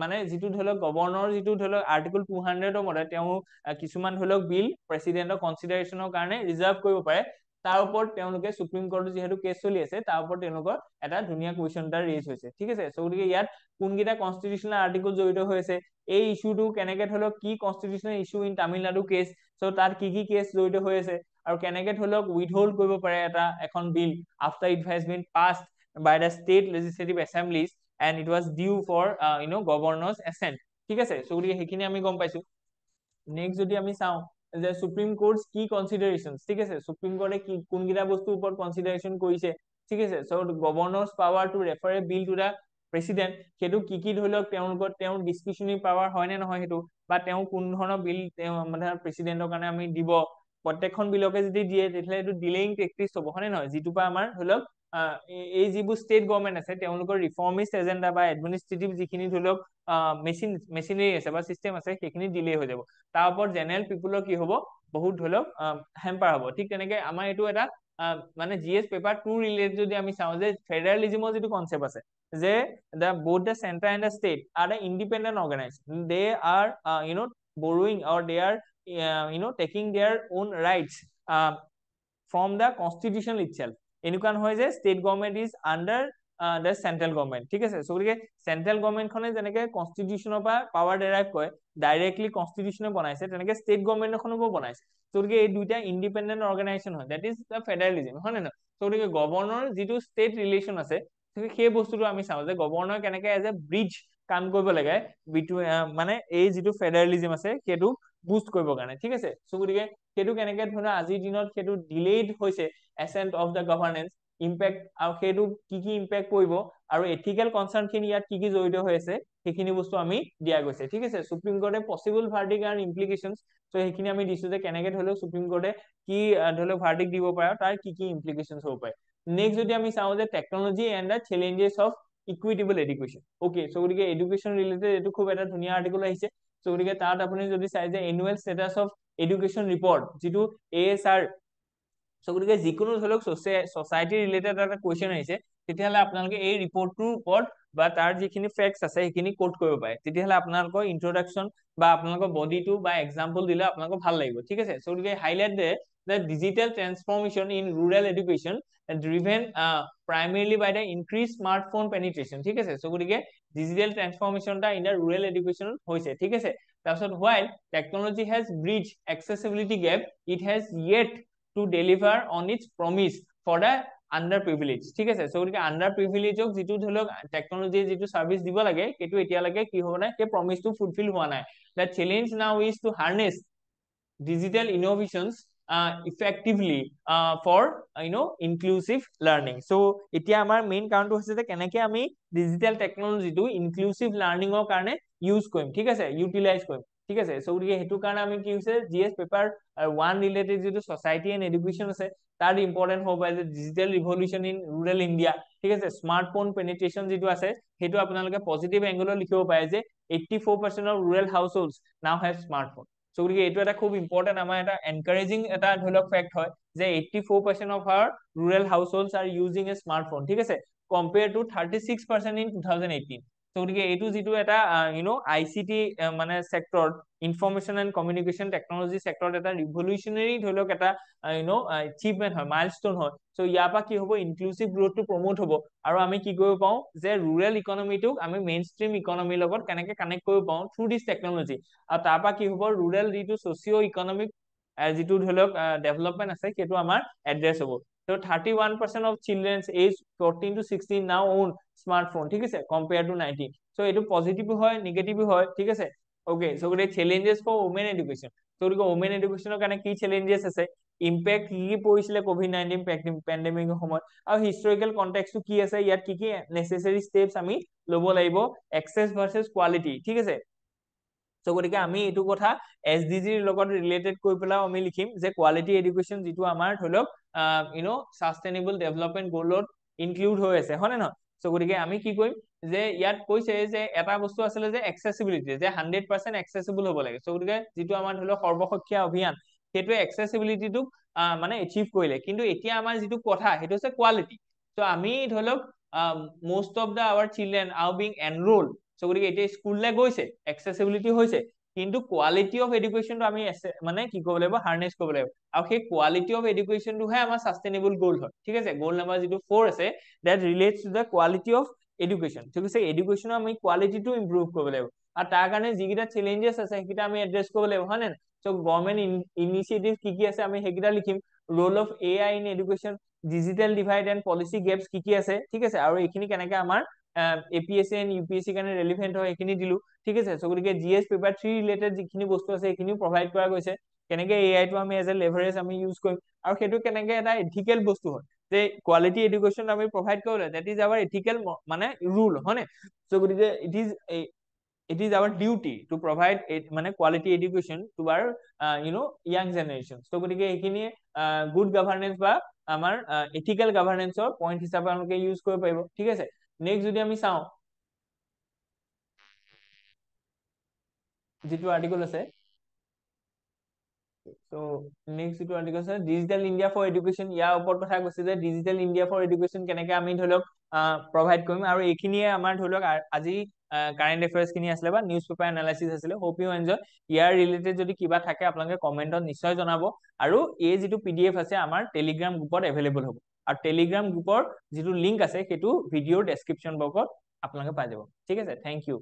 মানে যিটো ধৰি লওক গভৰ্ণৰ যিটো ধৰি লওক আৰ্টিকল 200 মতে তেওঁ কিছুমান ধৰি লওক বিল প্ৰেচিডেণ্টৰ কনচিডাৰেশ্যনৰ কাৰণে ৰিজাৰ্ভ কৰিব পাৰে, তাৰ ওপৰত তেওঁলোকে সুপ্ৰিম কোৰ্টত যেহেতু কেছ চলি আছে তাৰ ওপৰত তেওঁলোকৰ এটা ধুনীয়া কুৱেশ্যন এটা ৰেজ হৈছে ঠিক আছে সো গতিকে ইয়াত কোনকেইটা কনষ্টিটিউচনেল আৰ্টিকল জড়িত হৈ আছে এই ইস্যুটো কেনেকে ধৰি লওক কি constitutional issue in Tamil Nadu case so তাত কি কি কেছ জড়িত হৈ আছে আৰু কেনেকে ধৰি লওক উইথহোল্ড কৰিব পাৰে এখন bill after it has been passed by the state legislative assemblies and it was due for governor's assent ঠিক আছে সো গতিকে সেইখিনি আমি গম পাইছো নেক্সট যদি আমি চাওঁ যে সুপ্ৰিম কোৰ্টছ কি কনসিডাৰেশনস ঠিক আছে সুপ্ৰিম কোৰ্টে কি কোনগিটা বস্তুৰ ওপৰত কনসিডাৰেশন কৰিছে ঠিক আছে so governors power to refer a bill to the president সেইটো কি ধৰি লওক তেওঁৰ ডিসক্ৰিপশনাৰী পাৱাৰ হয় নে নহয় সেইটো বা তেওঁ কোন ধৰণৰ বিল মানে প্ৰেসিডেন্টৰ কাৰণে আমি দিব প্ৰত্যেকখন বিলকে যদি দিয়ে তেতিয়াহলে এইটো ডিলেইং প্ৰেক্টিস হ'ব হয় নে নহয় যিটো পা আমাৰ ধৰি লওক এই যিবোৰ ষ্টেট গভৰ্ণমেণ্ট আছে তেওঁলোকৰ ৰিফৰ্মিষ্ট এজেন্ডা বা এডমিনিষ্ট্ৰেটিভ যিখিনি ধৰি লওক মেচিনাৰী আছে বা সিস্টেম আছে সেইখিনি ডিলে হৈ যাব তাৰ ওপৰত জেনেৰেল পিপলৰ কি হ'ব বহুত ধৰি লওক হেম্পাৰ হ'ব ঠিক তেনেকে আমাৰ এইটো এটা মানে জিএছ পেপাৰ 2 ৰিলেটেড যদি আমি চাওঁ যে ফেডাৰেলিজমৰ যিটো কনসেপ্ট আছে যে both the center and the state are the independent organization they are borrowing or they are taking their own rights from the constitution itself এনেকুৱা নহয় যে state government is under the central government ঠিক আছে সো গতিকে চেন্ট্ৰেল গভৰ্ণমেণ্টখনে যেনেকে কনষ্টিটিউচনৰ পৰা পাৱাৰ ডেৰাইভ কৰে ডাইৰেক্টলি কনষ্টিটিউচনে বনাইছে তেনেকে ষ্টেট গভৰ্ণমেণ্টখনকো বনাইছে সো গতিকে এই দুইটা ইণ্ডিপেণ্ডেণ্ট অৰ্গেনাইজেশ্যন হয় দ্যাট ইজ দ্য ফেডাৰেলিজম হয় নে নহয় সো গতিকে গভৰ্ণৰ যিটো ষ্টেট ৰিলেশ্যন আছে সেই বস্তুটো আমি চাওঁ যে গভৰ্ণৰ কেনেকে এজ এ ব্ৰিজ কাম কৰিব লাগে মানে এই যিটো ফেডাৰেলিজম আছে সেইটো বুষ্ট কৰিব কাৰণে ঠিক আছে সো গতিকে সেইটো কেনেকে ধৰণৰ আজিৰ দিনত সেইটো ডিলেড হৈছে এসেন্ট অফ দা গভৰ্নেন্স ইম্প্যাক্ট আৰু সেইটো কি ইম্প্যাক্ট কৰিব আৰু এথিক্যাল কনসাৰ্ন খিনি ইয়াত কি জড়িত হৈ আছে সেইখিনি বস্তু আমি দিয়া গৈছে ঠিক আছে সুপ্ৰিম কোৰ্টে possible verdict and implications so সেইখিনি আমি দিছো যে কেনেকে ধৰিলো সুপ্ৰিম কোৰ্টে কি ধৰিলো ভাৰ্ডিক্ট দিব পাৰে তাৰ কি ইমপ্লিকেশনস হ'ব পাৰে নেক্সট যদি আমি চাওঁ যে technology and the challenges of equitable education okay so গতিকে এডুকেশ্যন ৰিলেটেড এইটো খুব এটা ধুনীয়া আৰ্টিকল আহিছে সো গতিকে তাত আপুনি যদি চাই যে annual status of education report যিটো ASR সো গতিকে যিকোনো ধৰি লওক সোসাইটি ৰিলেটেড এটা কোৱেশ্চন আহিছে তেতিয়াহলে আপোনালোকে এই ৰিপৰ্টটোৰ ওপৰত বা তাৰ যিখিনি ফেক্টছ আছে সেইখিনি কোট কৰিব পাৰে তেতিয়াহলে আপোনালোকৰ ইন্ট্ৰডাকশন বা আপোনালোকৰ বডিটো বা এক্সাম্পল দিলে আপোনালোকৰ ভাল লাগিব ঠিক আছে সো গতিকে highlight the digital transformation in rural education driven primarily by the increased smartphone penetration ঠিক আছে সো গতিকে digital transformation টা in the rural education হৈছে ঠিক আছে তাৰপিছত while technology has bridged accessibility gap it has yet to deliver on its promise for the underprivileged ঠিক আছে সো গতিকে underprivileged যিটো ধৰি লওক টেকনলজি যিটো সাৰ্ভিস দিব লাগে সেইটো এতিয়ালৈকে কি হ'ব নাই সেই প্ৰমিসটো ফুলফিল হোৱা নাই the challenge now is to harness digital innovations effectively for inclusive learning so এতিয়া আমাৰ মেইন কাৰণটো হৈছে যে কেনেকে আমি ডিজিটাল টেকনলজিটো ইনক্লুসিভ লাৰ্নিংৰ কাৰণে ইউজ কৰিম ঠিক আছে ইউটিলাইজ কৰিম ঠিক আছে সো গতিকে হেতু কাৰণে আমি কি হৈছে জিএস পেপাৰ 1 ৰিলেটেড যিটো সোসাইটি এণ্ড এডুকেশ্যন আছে তাৰ ইম্পৰ্টেন্ট হ'ব পাৰে যে digital revolution in rural India ঠিক আছে স্মাৰ্টফোন পেনিট্ৰেচন যিটো আছে হেতু আপোনালোকে পজিটিভ এংগলত লিখিব পাৰে যে 84% of rural households now have smartphone so গতিকে এইটো এটা খুব ইম্পৰ্টেন্ট আমাৰ এটা এনকাৰেজিং এটা ধৰি লওক ফেক্ট হয় যে 84% of our rural households are using a smartphone ঠিক আছে compared to 36% in 2018 সো গতিকে এইটো যিটো এটা আইসিটি মানে sector information and communication technology সেক্টৰত এটা ৰিভলিউশনাৰী ধৰি লওক এটা এচিভমেন্ট হয় মাইলস্টোন হয় সো ইয়াৰ পৰা কি হ'ব ইনক্লুসিভ গ্ৰোথটো প্ৰমোট হ'ব আৰু আমি কি কৰিব পাওঁ যে ৰুৰাল ইকনমিটোক আমি মেইনষ্ট্ৰীম ইকনমিৰ লগত কেনেকে কানেক্ট কৰিব পাওঁ থ্ৰু দিস টেকনলজি আৰু তাৰ পৰা কি হ'ব ৰুৰাল যিটো সোশিও ইকনমিক যিটো ধৰি লওক ডেভেলপমেন্ট আছে সেইটো আমাৰ এড্ৰেছ হ'ব so 31% of children's age 14 to 16 now own smartphone ঠিক আছে compared to 19 so এটো পজিটিভ হয় নেগেটিভ হয় ঠিক আছে ওকে so গটে challenges for women education so গটে women education কাৰণে কি challenges আছে ইম্প্যাক্ট কি পৰিছিলে কোভিড 19 পেন্ডেমিকৰ সময়ত আৰু হিষ্টৰিকেল কনটেক্সটটো কি আছে ইয়াত কি নেসেসাৰী স্টেপস আমি লব লাগিব এক্সেস ভাৰ্সেস কোৱালিটি ঠিক আছে সো গতিকে আমি এইটো কথা এসডিজি ৰ লগত ৰিলেটেড কৰি পেলাও আমি লিখিম যে কোৱালিটি এডুকেশ্যন যিটো আমাৰ ধৰি লওক সাস্টেইনেবল ডেভেলপমেন্ট গোলত ইনক্লুড হৈ আছে হয় নে নহয় সো গতিকে আমি কি কৰিম যে ইয়াত কৈছে যে এটা বস্তু আছিল যে এক্সেসিবিলিটি যে 100% এক্সেসিবল হ'ব লাগে সো গতিকে যিটো আমাৰ ধৰি লওক সৰ্বশিক্ষা অভিযান সেইটো এক্সেসিবিলিটিটো মানে এচিভ কৰিলে কিন্তু এতিয়া আমাৰ যিটো কথা সেইটো হৈছে কোৱালিটি সো আমি ধৰি লওক most of the our children are being enrolled so গতিকে এতিয়া স্কুললে গৈছে এক্সেসিবিলিটি হৈছে কিন্তু কোৱালিটি অফ এডুকেশ্যনটো আমি মানে কি কৰিব লাগিব, হাৰ্নেছ কৰিব লাগিব। আৰু সেই কোৱালিটি অফ এডুকেশ্যনটোহে আমাৰ সাষ্টেইনেবল গ'ল হয়। ঠিক আছে, গ'ল নাম্বাৰ যিটো 4 আছে, that relates to the quality of education। ঠিক আছে, এডুকেশ্যনৰ আমি কোৱালিটিটো ইম্প্ৰুভ কৰিব লাগিব, আৰু তাৰ কাৰণে যিকেইটা চেলেঞ্জেছ আছে সেইকেইটা আমি এড্ৰেছ কৰিব লাগিব, হয় নে? চ' গভৰ্ণমেণ্ট ইনিচিয়েটিভ কি কি আছে আমি সেইকেইটা লিখিম। Roll of AI in education, digital divide and policy gaps কি কি আছে, ঠিক আছে, আৰু এইখিনি কেনেকে আমাৰ APSC এণ্ড UPSC কাৰণে ৰেলিভেণ্ট হয় সেইখিনি দিলো। ঠিক আছে, চ' গতিকে GS পেপাৰ 3 ৰিলেটেড যিখিনি বস্তু আছে সেইখিনিও প্ৰভাইড কৰা গৈছে। কেনেকে AI টো আমি এজ এ লেভাৰেজ আমি ইউজ কৰিম, আৰু সেইটো কেনেকে এটা এথিকেল বস্তু হয়, যে কোৱালিটি এডুকেশ্যন আমি প্ৰভাইড কৰিলে দেট ইজ আৱাৰ এথিকেল মানে ৰুল, হয় নে? চ' গতিকে it is our duty to provide মানে quality education to our young generation। so গতিকে এইখিনি গুড গভৰ্নেন্স বা আমাৰ এথিকেল গভৰ্নেন্সৰ পইণ্ট হিচাপে আপোনালোকে ইউজ কৰিব পাৰিব। ঠিক আছে, নেক্সট যদি আমি চাওঁ যিটো আৰ্টিকল আছে, so next যিটো আৰ্টিকল আছে ডিজিটেল ইণ্ডিয়া ফৰ এডুকেশ্যন, ইয়াৰ ওপৰত কথা কৈছে যে ডিজিটেল ইণ্ডিয়া ফৰ এডুকেশ্যন কেনেকে আমি ধৰি লওক প্ৰভাইড কৰিম, আৰু এইখিনিয়ে আমাৰ ধৰি লওক আজি কাৰেণ্ট এফেয়াৰ্ছ খিনি আছিলে বা নিউজ পেপাৰ এনালাইচিছ আছিলে। Hope you enjoy. ইয়াৰ ৰিলেটেড যদি কিবা থাকে আপোনালোকে কমেণ্টত নিশ্চয় জনাব, আৰু এই যিটো PDF আছে আমাৰ টেলিগ্ৰাম গ্ৰুপত এভেইলেবল হ'ব, আৰু টেলিগ্ৰাম গ্ৰুপৰ যিটো লিংক আছে সেইটো ভিডিঅ'ৰ ডেছক্ৰিপশ্যন বক্সত আপোনালোকে পাই যাব। ঠিক আছে, থেংক ইউ।